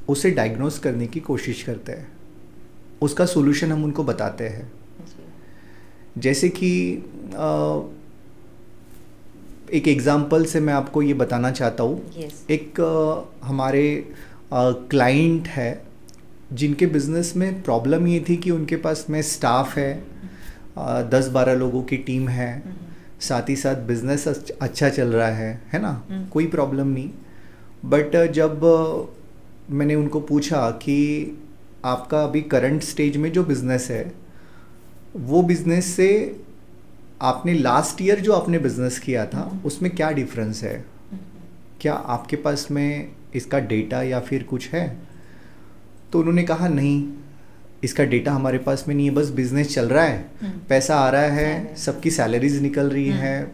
उसे डायग्नोस करने की कोशिश करते हैं, उसका सॉल्यूशन हम उनको बताते हैं। जैसे कि एक एग्जांपल से मैं आपको ये बताना चाहता हूँ। एक हमारे क्लाइंट है जिनके बिज़नेस में प्रॉब्लम ये थी कि उनके पास में स्टाफ है, 10-12 लोगों की टीम है, साथ ही साथ बिज़नेस अच्छा चल रहा है ना, कोई प्रॉब्लम नहीं। बट जब मैंने उनको पूछा कि आपका अभी करंट स्टेज में जो बिज़नेस है, वो बिज़नेस से आपने लास्ट ईयर जो आपने बिज़नेस किया था उसमें क्या डिफरेंस है, क्या आपके पास में इसका डेटा या फिर कुछ है? तो उन्होंने कहा नहीं, इसका डेटा हमारे पास में नहीं है, बस बिज़नेस चल रहा है, पैसा आ रहा है, सबकी सैलरीज निकल रही है,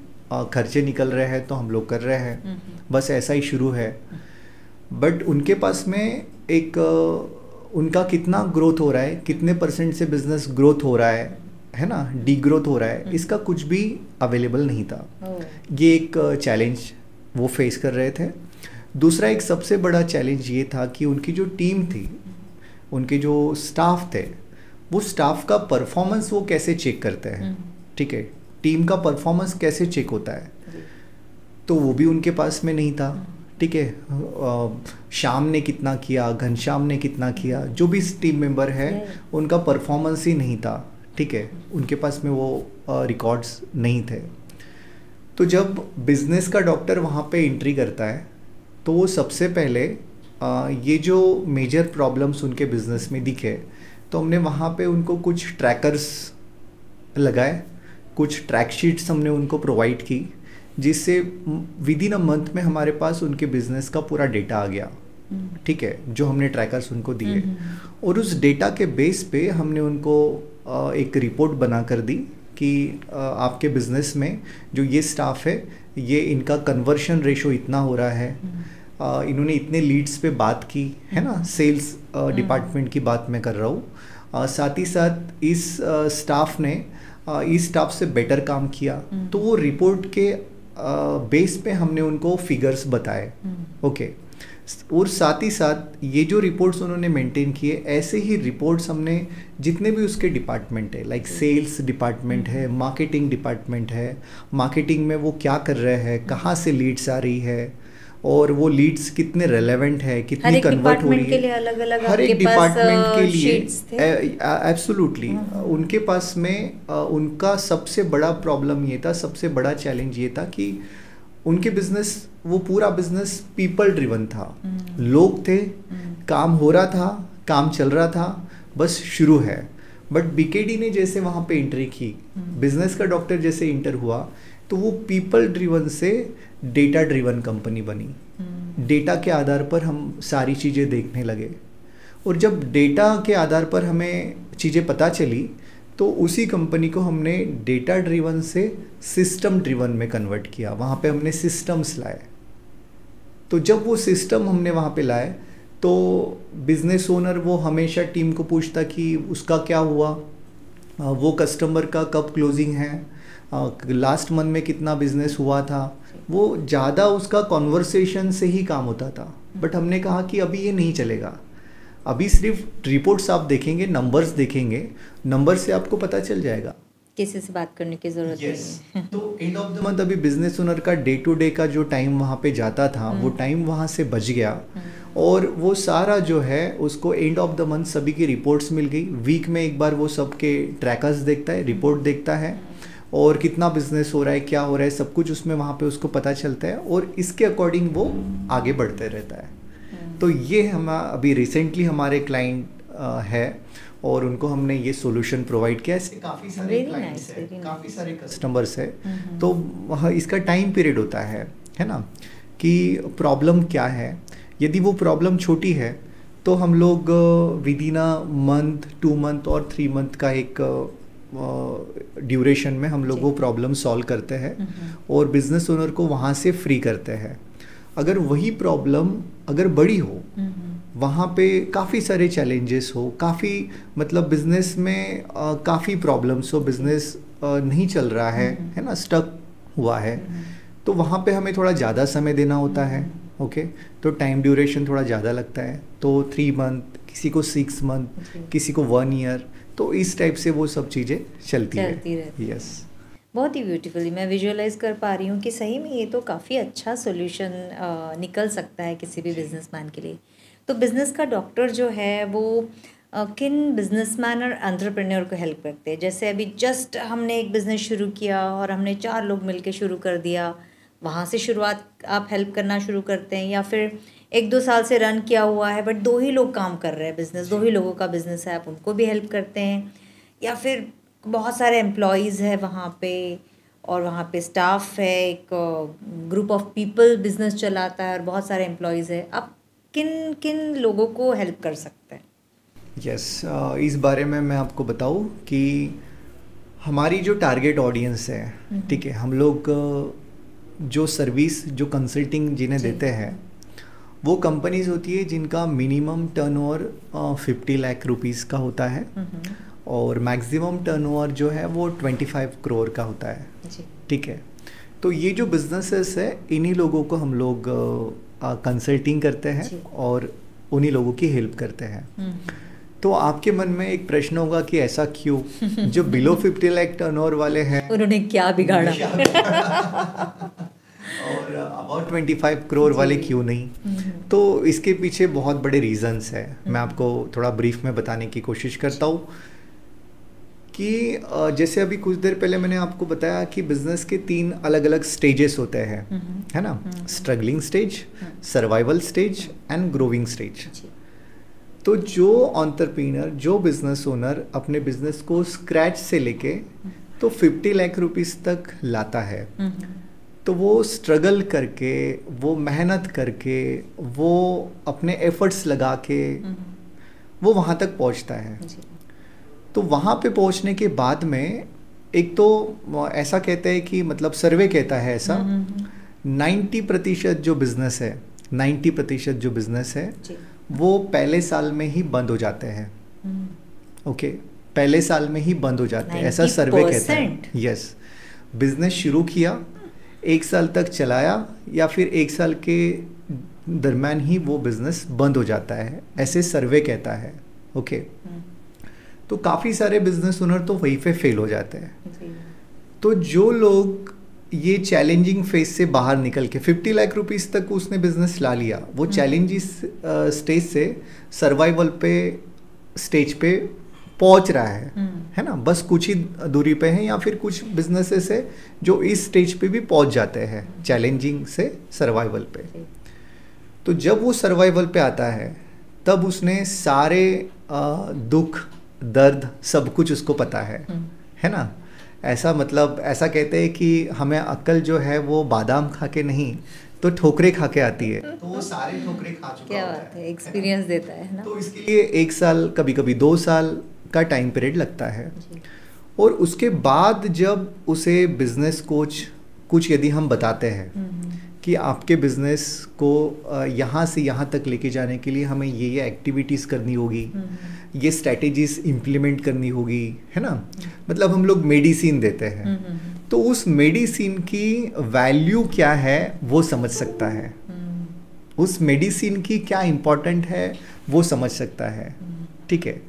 खर्चे निकल रहे हैं तो हम लोग कर रहे हैं, बस ऐसा ही शुरू है। बट उनके पास में एक उनका कितना ग्रोथ हो रहा है, कितने % से बिज़नेस ग्रोथ हो रहा है ना, डी ग्रोथ हो रहा है, इसका कुछ भी अवेलेबल नहीं था। ये एक चैलेंज वो फेस कर रहे थे। दूसरा एक सबसे बड़ा चैलेंज ये था कि उनकी जो टीम थी, उनके जो स्टाफ थे, वो स्टाफ का परफॉर्मेंस वो कैसे चेक करते हैं, ठीक है, टीम का परफॉर्मेंस कैसे चेक होता है, तो वो भी उनके पास में नहीं था, ठीक है। श्याम ने कितना किया, घनश्याम ने कितना किया, जो भी टीम मेंबर है उनका परफॉर्मेंस ही नहीं था, ठीक है, उनके पास में वो रिकॉर्ड्स नहीं थे। तो जब बिजनेस का डॉक्टर वहाँ पे एंट्री करता है तो वो सबसे पहले ये जो मेजर प्रॉब्लम्स उनके बिजनेस में दिखे, तो हमने वहाँ पे उनको कुछ ट्रैकर्स लगाए, कुछ ट्रैक शीट्स हमने उनको प्रोवाइड की, जिससे विद इन अ मंथ में हमारे पास उनके बिजनेस का पूरा डेटा आ गया। ठीक है, जो हमने ट्रैकर्स उनको दिए, और उस डेटा के बेस पे हमने उनको एक रिपोर्ट बना कर दी कि आपके बिजनेस में जो ये स्टाफ है, ये इनका कन्वर्शन रेशो इतना हो रहा है, इन्होंने इतने लीड्स पे बात की है ना, सेल्स डिपार्टमेंट की बात मैं कर रहा हूँ, साथ ही साथ इस स्टाफ ने इस स्टाफ से बेटर काम किया। तो वो रिपोर्ट के बेस पे हमने उनको फिगर्स बताए। ओके, और साथ ही साथ ये जो रिपोर्ट्स उन्होंने मेंटेन किए, ऐसे ही रिपोर्ट्स हमने जितने भी उसके डिपार्टमेंट है, लाइक सेल्स डिपार्टमेंट है, मार्केटिंग डिपार्टमेंट है, मार्केटिंग में वो क्या कर रहे हैं, कहाँ से लीड्स आ रही है, और वो लीड्स कितने रेलेवेंट है, कितनी कन्वर्ट हो रही है, अलग अलग हर एक डिपार्टमेंट के लिए एब्सोल्युटली। उनके पास में उनका सबसे बड़ा प्रॉब्लम ये था, सबसे बड़ा चैलेंज ये था कि उनके बिजनेस, वो पूरा बिजनेस पीपल ड्रिवन था। लोग थे, काम हो रहा था, काम चल रहा था, बस शुरू है। बट बीकेडी ने जैसे वहाँ पे एंट्री की, बिजनेस का डॉक्टर जैसे इंटर हुआ, तो वो पीपल ड्रिवन से डेटा ड्रिवन कंपनी बनी। डेटा के आधार पर हम सारी चीज़ें देखने लगे, और जब डेटा के आधार पर हमें चीज़ें पता चली, तो उसी कंपनी को हमने डेटा ड्रिवन से सिस्टम ड्रिवन में कन्वर्ट किया। वहाँ पे हमने सिस्टम्स लाए। तो जब वो सिस्टम हमने वहाँ पे लाए, तो बिजनेस ओनर वो हमेशा टीम को पूछता कि उसका क्या हुआ, वो कस्टमर का कब क्लोजिंग है, लास्ट मंथ में कितना बिजनेस हुआ था। वो ज़्यादा उसका कॉन्वर्सेशन से ही काम होता था। बट हमने कहा कि अभी ये नहीं चलेगा, अभी सिर्फ रिपोर्ट्स आप देखेंगे, नंबर्स देखेंगे, नंबर से आपको पता चल जाएगा, किसी से बात करने की जरूरत नहीं है। तो एंड ऑफ द मंथ अभी बिजनेस ओनर का डे टू डे का जो टाइम वहाँ पे जाता था, वो टाइम वहाँ से बच गया, और वो सारा जो है उसको एंड ऑफ द मंथ सभी की रिपोर्ट्स मिल गई। वीक में एक बार वो सबके ट्रैकर्स देखता है, रिपोर्ट देखता है, और कितना बिजनेस हो रहा है, क्या हो रहा है, सब कुछ उसमें वहाँ पे उसको पता चलता है, और इसके अकॉर्डिंग वो आगे बढ़ते रहता है। तो ये हम अभी रिसेंटली हमारे क्लाइंट है, और उनको हमने ये सॉल्यूशन प्रोवाइड किया। ऐसे काफ़ी सारे क्लाइंट्स हैं, काफ़ी सारे कस्टमर्स है। तो इसका टाइम पीरियड होता है ना, कि प्रॉब्लम क्या है। यदि वो प्रॉब्लम छोटी है, तो हम लोग with in a month, 2 month और 3 मंथ का एक ड्यूरेशन में हम लोग वो प्रॉब्लम सॉल्व करते हैं, और बिजनेस ओनर को वहाँ से फ्री करते हैं। अगर वही प्रॉब्लम अगर बड़ी हो, वहाँ पे काफ़ी सारे चैलेंजेस हो, काफ़ी मतलब बिजनेस में काफ़ी प्रॉब्लम्स हो, बिजनेस नहीं चल रहा है ना, स्टक हुआ है, तो वहाँ पे हमें थोड़ा ज़्यादा समय देना होता है। ओके, तो टाइम ड्यूरेशन थोड़ा ज़्यादा लगता है, तो 3 मंथ, किसी को 6 मंथ, किसी को 1 ईयर, तो इस टाइप से वो सब चीज़ें चलती रहती है। यस, बहुत ही ब्यूटीफुली मैं विजुअलाइज कर पा रही हूँ कि सही में ये तो काफ़ी अच्छा सॉल्यूशन निकल सकता है किसी भी बिजनेसमैन के लिए। तो बिज़नेस का डॉक्टर जो है वो किन बिजनेसमैन और एंटरप्रेन्योर को हेल्प करते हैं? जैसे अभी जस्ट हमने एक बिज़नेस शुरू किया और हमने 4 लोग मिलके शुरू कर दिया, वहाँ से शुरुआत आप हेल्प करना शुरू करते हैं, या फिर 1-2 साल से रन किया हुआ है बट 2 ही लोग काम कर रहे हैं बिज़नेस, 2 ही लोगों का बिज़नेस है, आप उनको भी हेल्प करते हैं, या फिर बहुत सारे एम्प्लॉयज़ है वहाँ पे, और वहाँ पे स्टाफ है, एक ग्रुप ऑफ पीपल बिजनेस चलाता है और बहुत सारे एम्प्लॉयज़ है, आप किन किन लोगों को हेल्प कर सकते हैं? यस, इस बारे में मैं आपको बताऊँ कि हमारी जो टारगेट ऑडियंस है, ठीक है, हम लोग जो सर्विस, जो कंसल्टिंग जिन्हें देते हैं, वो कंपनीज होती है जिनका मिनिमम टर्नओवर 50 लाख रुपीस का होता है, और मैक्सिमम टर्नओवर जो है वो 25 करोड़ का होता है। ठीक है, तो ये जो बिजनेसेस है, इन्हीं लोगों को हम लोग कंसल्टिंग करते हैं और उन्हीं लोगों की हेल्प करते हैं। तो आपके मन में एक प्रश्न होगा कि ऐसा क्यों, जो बिलो 50 लाख टर्नओवर वाले हैं उन्होंने क्या बिगाड़ा और अबाउट 25 करोड़ वाले क्यों नहीं? तो इसके पीछे बहुत बड़े रीजंस है, मैं आपको थोड़ा ब्रीफ में बताने की कोशिश करता हूँ। कि जैसे अभी कुछ देर पहले मैंने आपको बताया कि बिजनेस के 3 अलग अलग स्टेजेस होते हैं, है ना? Struggling stage, survival stage and growing stage. तो जो एंटरप्रेन्योर, जो बिजनेस ओनर अपने बिजनेस को स्क्रैच से लेके तो 50 लाख रुपीस तक लाता है, तो वो स्ट्रगल करके, वो मेहनत करके, वो अपने एफर्ट्स लगा के वो वहाँ तक पहुँचता है। तो वहाँ पे पहुँचने के बाद में एक तो ऐसा कहते हैं कि मतलब सर्वे कहता है ऐसा, 90% जो बिजनेस है, 90% जो बिजनेस है वो पहले साल में ही बंद हो जाते हैं। ओके, पहले साल में ही बंद हो जाते हैं, ऐसा सर्वे कहता है। यस, बिजनेस शुरू किया, 1 साल तक चलाया या फिर 1 साल के दरम्यान ही वो बिजनेस बंद हो जाता है, ऐसे सर्वे कहता है। ओके, तो काफ़ी सारे बिजनेस ओनर तो वहीं पे फेल हो जाते हैं। तो जो लोग ये चैलेंजिंग फेज से बाहर निकल के 50 लाख रुपीस तक उसने बिजनेस ला लिया, वो चैलेंजिंग स्टेज से सर्वाइवल पे स्टेज पे पहुंच रहा है ना? बस कुछ ही दूरी पे है, या फिर कुछ बिजनेसेस है जो इस स्टेज पे भी पहुंच जाते हैं चैलेंजिंग से सर्वाइवल पे। तो जब वो सर्वाइवल पे आता है तब उसने सारे दुख दर्द सब कुछ उसको पता है ना? ऐसा मतलब ऐसा कहते हैं कि हमें अक्ल जो है वो बादाम खा के नहीं तो ठोकरे खा के आती है, तो वो सारे ठोकरे खा चुका क्या बात है, एक्सपीरियंस देता है ना? तो इसके लिए 1 साल, कभी कभी 2 साल का टाइम पीरियड लगता है। और उसके बाद जब उसे बिजनेस कोच कुछ यदि हम बताते हैं कि आपके बिजनेस को यहाँ से यहाँ तक लेके जाने के लिए हमें ये एक्टिविटीज़ करनी होगी, ये स्ट्रैटेजीज इम्प्लीमेंट करनी होगी, है ना? मतलब हम लोग मेडिसिन देते हैं, तो उस मेडिसिन की वैल्यू क्या है वो समझ सकता है, उस मेडिसिन की क्या इम्पोर्टेंट है वो समझ सकता है। ठीक है,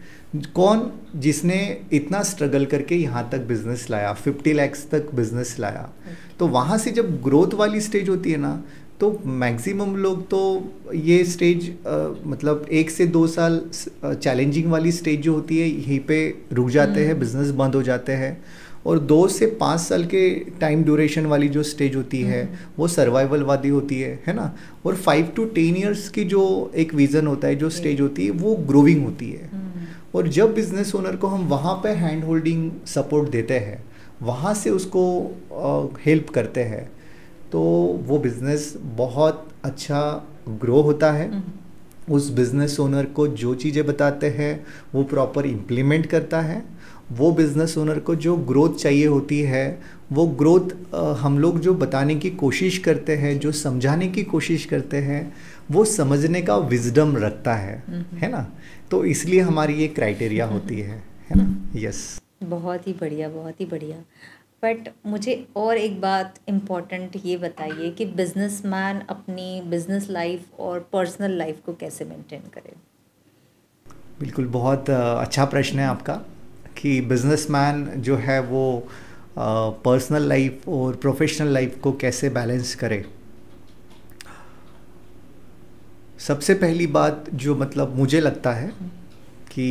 कौन जिसने इतना स्ट्रगल करके यहाँ तक बिजनेस लाया, 50 लाख तक बिजनेस लाया, तो वहाँ से जब ग्रोथ वाली स्टेज होती है ना, तो मैक्सिमम लोग तो ये स्टेज मतलब 1 से 2 साल चैलेंजिंग वाली स्टेज जो होती है यहीं पे रुक जाते हैं, बिजनेस बंद हो जाते हैं। और 2 से 5 साल के टाइम ड्यूरेशन वाली जो स्टेज होती है वो सर्वाइवल वाली होती है ना? और 5 to 10 ईयर्स की जो एक विज़न होता है, जो स्टेज होती है वो ग्रोविंग होती है। और जब बिजनेस ओनर को हम वहाँ पे हैंड होल्डिंग सपोर्ट देते हैं, वहाँ से उसको हेल्प करते हैं, तो वो बिज़नेस बहुत अच्छा ग्रो होता है। उस बिज़नेस ओनर को जो चीज़ें बताते हैं वो प्रॉपर इम्प्लीमेंट करता है। वो बिज़नेस ओनर को जो ग्रोथ चाहिए होती है वो ग्रोथ हम लोग जो बताने की कोशिश करते हैं, जो समझाने की कोशिश करते हैं, वो समझने का विजडम रखता है ना? तो इसलिए हमारी ये क्राइटेरिया होती है ना? यस, बहुत ही बढ़िया, बहुत ही बढ़िया। बट मुझे और एक बात इम्पॉर्टेंट ये बताइए कि बिजनेसमैन अपनी बिजनेस लाइफ और पर्सनल लाइफ को कैसे मेंटेन करे? बिल्कुल, बहुत अच्छा प्रश्न है आपका कि बिजनेसमैन जो है वो पर्सनल लाइफ और प्रोफेशनल लाइफ को कैसे बैलेंस करे। सबसे पहली बात जो मतलब मुझे लगता है कि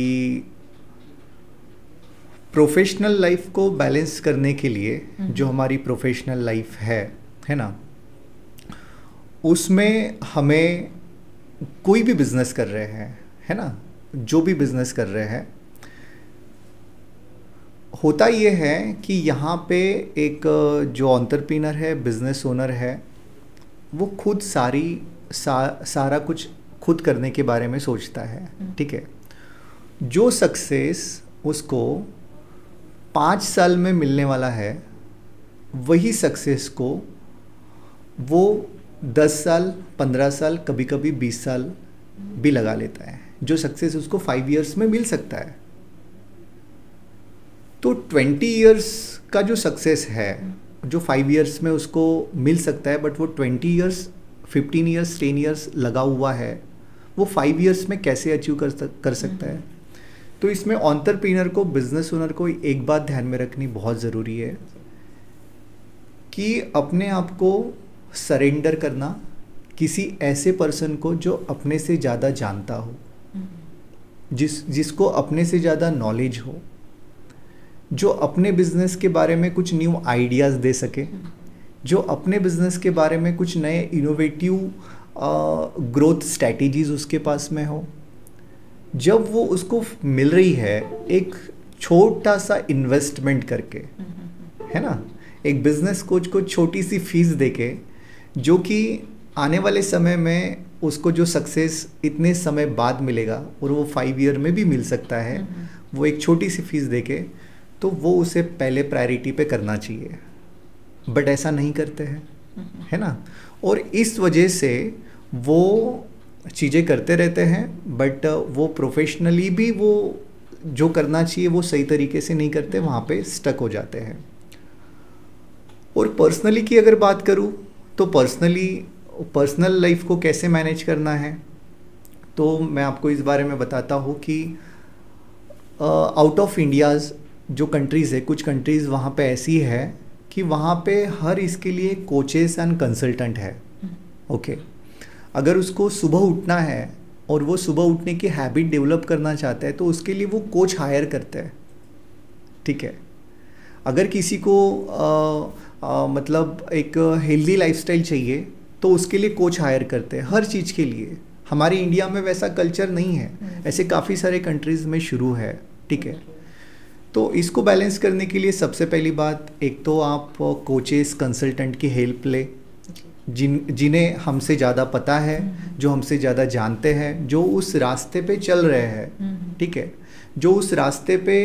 प्रोफेशनल लाइफ को बैलेंस करने के लिए जो हमारी प्रोफेशनल लाइफ है ना, उसमें हमें कोई भी बिजनेस कर रहे हैं, है ना, जो भी बिजनेस कर रहे हैं, होता ये है कि यहाँ पे एक जो एंटरप्रेन्योर है, बिजनेस ओनर है, वो खुद सारा कुछ खुद करने के बारे में सोचता है। ठीक है, जो सक्सेस उसको 5 साल में मिलने वाला है वही सक्सेस को वो 10 साल, 15 साल, कभी कभी 20 साल भी लगा लेता है। जो सक्सेस उसको 5 इयर्स में मिल सकता है, तो 20 इयर्स का जो सक्सेस है जो 5 इयर्स में उसको मिल सकता है, बट वो 20 इयर्स, 15 इयर्स, 10 इयर्स लगा हुआ है, वो 5 इयर्स में कैसे अचीव कर सकता है। तो इसमें एंटरप्रेन्योर को, बिजनेस ओनर को एक बात ध्यान में रखनी बहुत ज़रूरी है कि अपने आप को सरेंडर करना किसी ऐसे पर्सन को जो अपने से ज़्यादा जानता हो, जिसको अपने से ज़्यादा नॉलेज हो, जो अपने बिजनेस के बारे में कुछ न्यू आइडियाज़ दे सके, जो अपने बिजनेस के बारे में कुछ नए इनोवेटिव ग्रोथ स्ट्रैटेजीज उसके पास में हो। जब वो उसको मिल रही है एक छोटा सा इन्वेस्टमेंट करके, है ना, एक बिजनेस कोच को छोटी सी फीस देके, जो कि आने वाले समय में उसको जो सक्सेस इतने समय बाद मिलेगा और वो 5 ईयर में भी मिल सकता है, वो एक छोटी सी फीस देके, तो वो उसे पहले प्रायोरिटी पे करना चाहिए। बट ऐसा नहीं करते हैं, है ना, और इस वजह से वो चीज़ें करते रहते हैं, बट वो प्रोफेशनली भी वो जो करना चाहिए वो सही तरीके से नहीं करते, वहाँ पे स्टक हो जाते हैं। और पर्सनली की अगर बात करूँ तो पर्सनल लाइफ को कैसे मैनेज करना है, तो मैं आपको इस बारे में बताता हूँ कि आउट ऑफ इंडियाज़ जो कंट्रीज़ है, कुछ कंट्रीज़ वहाँ पे ऐसी है कि वहाँ पे हर इसके लिए कोचेस एंड कंसल्टेंट है। ओके, अगर उसको सुबह उठना है और वो सुबह उठने की हैबिट डेवलप करना चाहता है तो उसके लिए वो कोच हायर करते हैं, ठीक है। अगर किसी को मतलब एक हेल्दी लाइफस्टाइल चाहिए तो उसके लिए कोच हायर करते हैं, हर चीज़ के लिए। हमारे इंडिया में वैसा कल्चर नहीं है, ऐसे काफ़ी सारे कंट्रीज़ में शुरू है, ठीक है। तो इसको बैलेंस करने के लिए सबसे पहली बात, एक तो आप कोचेस कंसल्टेंट की हेल्प ले, जिन्हें हमसे ज़्यादा पता है, जो हमसे ज़्यादा जानते हैं, जो उस रास्ते पे चल रहे हैं, ठीक है, जो उस रास्ते पे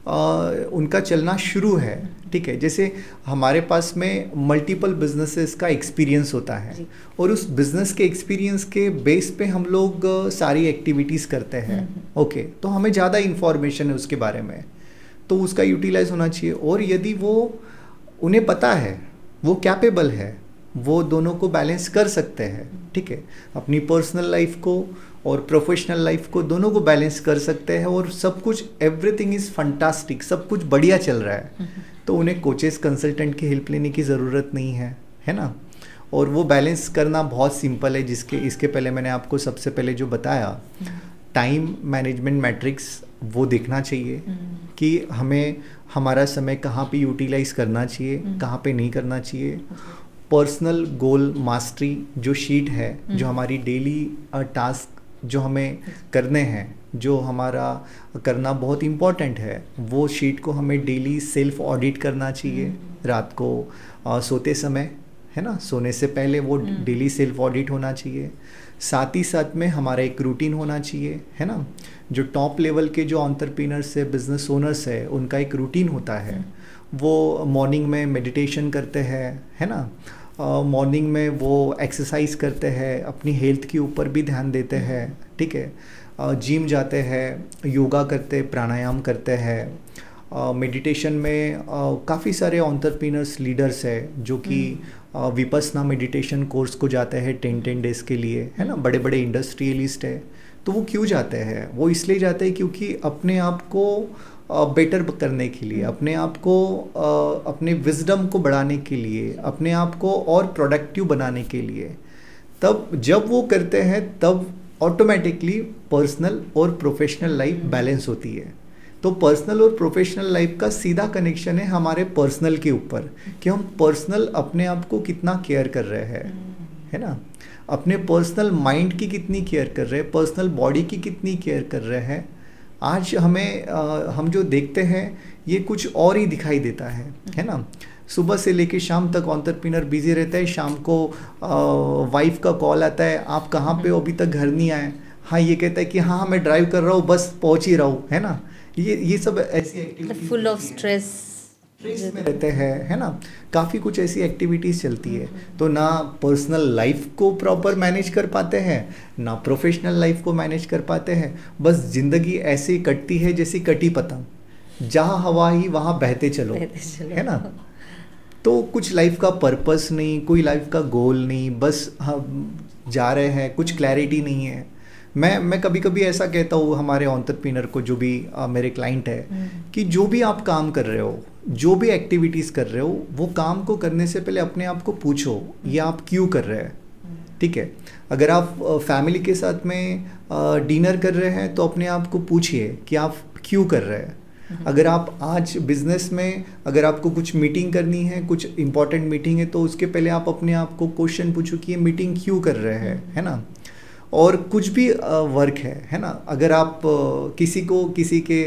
उनका चलना शुरू है, ठीक है। जैसे हमारे पास में मल्टीपल बिजनेसेस का एक्सपीरियंस होता है और उस बिजनेस के एक्सपीरियंस के बेस पे हम लोग सारी एक्टिविटीज़ करते हैं, ओके, तो हमें ज़्यादा इन्फॉर्मेशन है उसके बारे में, तो उसका यूटिलाइज होना चाहिए। और यदि वो उन्हें पता है, वो कैपेबल है, वो दोनों को बैलेंस कर सकते हैं, ठीक है, अपनी पर्सनल लाइफ को और प्रोफेशनल लाइफ को दोनों को बैलेंस कर सकते हैं और सब कुछ एवरीथिंग इज़ फंटास्टिक, सब कुछ बढ़िया चल रहा है, तो उन्हें कोचेस कंसल्टेंट की हेल्प लेने की ज़रूरत नहीं है ना। और वो बैलेंस करना बहुत सिंपल है, इसके पहले मैंने आपको सबसे पहले जो बताया, टाइम मैनेजमेंट मैट्रिक्स वो देखना चाहिए कि हमें हमारा समय कहाँ पे यूटिलाइज करना चाहिए, कहाँ पे नहीं करना चाहिए। पर्सनल गोल मास्टरी जो शीट है, जो हमारी डेली टास्क जो हमें करने हैं, जो हमारा करना बहुत इम्पॉर्टेंट है, वो शीट को हमें डेली सेल्फ ऑडिट करना चाहिए रात को सोते समय, है ना, सोने से पहले वो डेली सेल्फ ऑडिट होना चाहिए। साथ ही साथ में हमारा एक रूटीन होना चाहिए, है ना। जो टॉप लेवल के जो एंटरप्रेन्योर्स है, बिजनेस ओनर्स है, उनका एक रूटीन होता है, वो मॉर्निंग में मेडिटेशन करते हैं, है ना, मॉर्निंग में वो एक्सरसाइज करते हैं, अपनी हेल्थ के ऊपर भी ध्यान देते हैं, ठीक है, जिम जाते हैं, योगा करते, प्राणायाम करते हैं। मेडिटेशन में काफ़ी सारे एंटरप्रेन्योर्स लीडर्स है जो कि विपस्सना मेडिटेशन कोर्स को जाते हैं 10 डेज़ के लिए, है ना, बड़े बड़े इंडस्ट्रियलिस्ट है। तो वो क्यों जाते हैं? वो इसलिए जाते हैं क्योंकि अपने आप को बेटर करने के लिए, अपने आप को अपने विजडम को बढ़ाने के लिए, अपने आप को और प्रोडक्टिव बनाने के लिए। तब जब वो करते हैं तब ऑटोमेटिकली पर्सनल और प्रोफेशनल लाइफ बैलेंस होती है। तो पर्सनल और प्रोफेशनल लाइफ का सीधा कनेक्शन है हमारे पर्सनल के ऊपर, कि हम पर्सनल अपने आप को कितना केयर कर रहे हैं, है ना, अपने पर्सनल माइंड की कितनी केयर कर रहे हैं, पर्सनल बॉडी की कितनी केयर कर रहे हैं। आज हम जो देखते हैं ये कुछ और ही दिखाई देता है ना। सुबह से लेके शाम तक एंटरप्रेन्योर बिजी रहता है, शाम को वाइफ का कॉल आता है, आप कहाँ पे हो, अभी तक घर नहीं आए, हाँ ये कहता है कि हाँ मैं ड्राइव कर रहा हूँ, बस पहुँच ही रहा हूँ, है ना। ये सब ऐसी एक्टिविटी फुल ऑफ स्ट्रेस में रहते हैं, है ना, काफ़ी कुछ ऐसी एक्टिविटीज़ चलती है। तो ना पर्सनल लाइफ को प्रॉपर मैनेज कर पाते हैं, ना प्रोफेशनल लाइफ को मैनेज कर पाते हैं। बस ज़िंदगी ऐसे ही कटती है जैसी कटी पतंग, जहाँ हवा ही वहाँ बहते चलो, है ना। तो कुछ लाइफ का पर्पस नहीं, कोई लाइफ का गोल नहीं, बस हम जा रहे हैं, कुछ क्लैरिटी नहीं है। मैं कभी कभी ऐसा कहता हूँ हमारे एंटरप्रेन्योर को, जो भी मेरे क्लाइंट है, कि जो भी आप काम कर रहे हो, जो भी एक्टिविटीज़ कर रहे हो, वो काम को करने से पहले अपने आप को पूछो ये आप क्यों कर रहे हैं, ठीक है। अगर आप फैमिली के साथ में डिनर कर रहे हैं तो अपने आप को पूछिए कि आप क्यों कर रहे हैं। अगर आप आज बिजनेस में अगर आपको कुछ मीटिंग करनी है, कुछ इंपॉर्टेंट मीटिंग है, तो उसके पहले आप अपने आप को क्वेश्चन पूछो कि ये मीटिंग क्यों कर रहे हैं, है ना। और कुछ भी वर्क है ना, अगर आप किसी के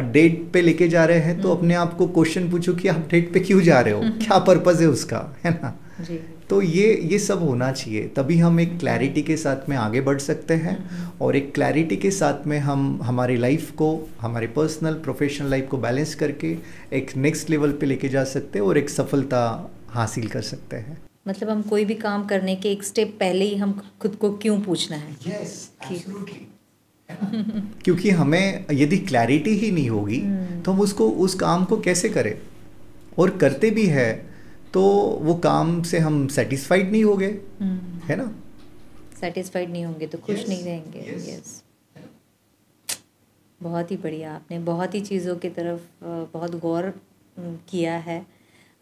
डेट पे लेके जा रहे हैं तो अपने आप को क्वेश्चन पूछो कि आप डेट पे क्यों जा रहे हो, क्या पर्पस है उसका, है ना। जी। तो ये सब होना चाहिए, तभी हम एक क्लैरिटी के साथ में आगे बढ़ सकते हैं। और एक क्लैरिटी के साथ में हम हमारी लाइफ को, हमारे पर्सनल प्रोफेशनल लाइफ को बैलेंस करके एक नेक्स्ट लेवल पे लेके जा सकते हैं और एक सफलता हासिल कर सकते हैं। मतलब हम कोई भी काम करने के एक स्टेप पहले ही हम खुद को क्यों पूछना है। Yes, absolutely. क्योंकि हमें यदि क्लैरिटी ही नहीं होगी तो हम उस काम को कैसे करें, और करते भी है तो वो काम से हम सेटिस्फाइड नहीं होंगे, है ना। सेटिस्फाइड नहीं होंगे तो खुश नहीं रहेंगे। यस, बहुत ही बढ़िया, आपने बहुत ही चीज़ों की तरफ बहुत गौर किया है।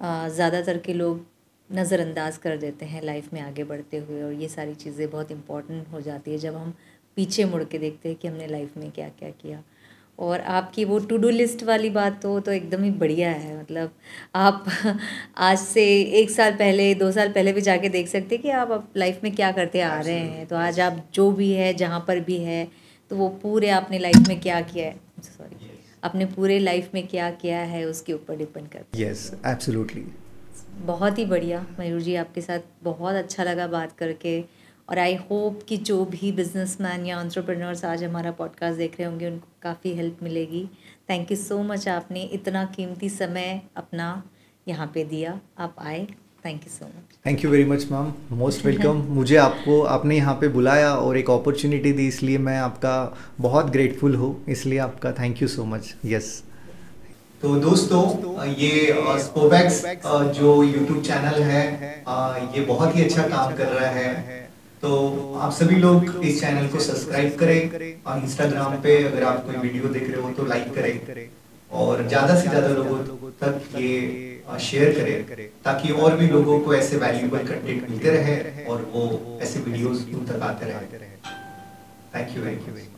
ज़्यादातर के लोग नज़रअंदाज कर देते हैं लाइफ में आगे बढ़ते हुए, और ये सारी चीज़ें बहुत इम्पॉर्टेंट हो जाती है जब हम पीछे मुड़ के देखते हैं कि हमने लाइफ में क्या क्या किया। और आपकी वो टू डू लिस्ट वाली बात तो एकदम ही बढ़िया है। मतलब आप आज से 1 साल पहले, 2 साल पहले भी जाके देख सकते हैं कि आप लाइफ में क्या करते आ रहे हैं। तो आज आप जो भी है, जहाँ पर भी है, तो वो पूरे आपने लाइफ में क्या किया है, सॉरी, अपने पूरे लाइफ में क्या किया है उसके ऊपर डिपेंड करता है। Yes, absolutely. बहुत ही बढ़िया मयूर जी, आपके साथ बहुत अच्छा लगा बात करके। और आई होप कि जो भी बिजनेसमैन या एंटरप्रेन्योर्स आज हमारा पॉडकास्ट देख रहे होंगे उनको काफ़ी हेल्प मिलेगी। थैंक यू सो मच, आपने इतना कीमती समय अपना यहाँ पे दिया, आप आए, thank you so much. Thank you very much ma'am, most welcome. मुझे आपने यहाँ पे बुलाया और एक अपॉर्चुनिटी दी, इसलिए मैं आपका बहुत ग्रेटफुल हूँ, इसलिए आपका thank you so much. Yes. तो दोस्तों, ये स्पोबैक्स जो यूट्यूब चैनल है, ये बहुत ही अच्छा काम कर रहा है। तो आप सभी लोग इस चैनल को सब्सक्राइब करें, और इंस्टाग्राम पे अगर आप कोई वीडियो देख रहे हो तो लाइक करें, और ज़्यादा से ज़्यादा लोगों तक ये शेयर करें, ताकि और भी लोगों को ऐसे वैल्यूएबल कंटेंट मिलते रहे और वो ऐसे वीडियोस तुम तक आते रहे। Thank you very much.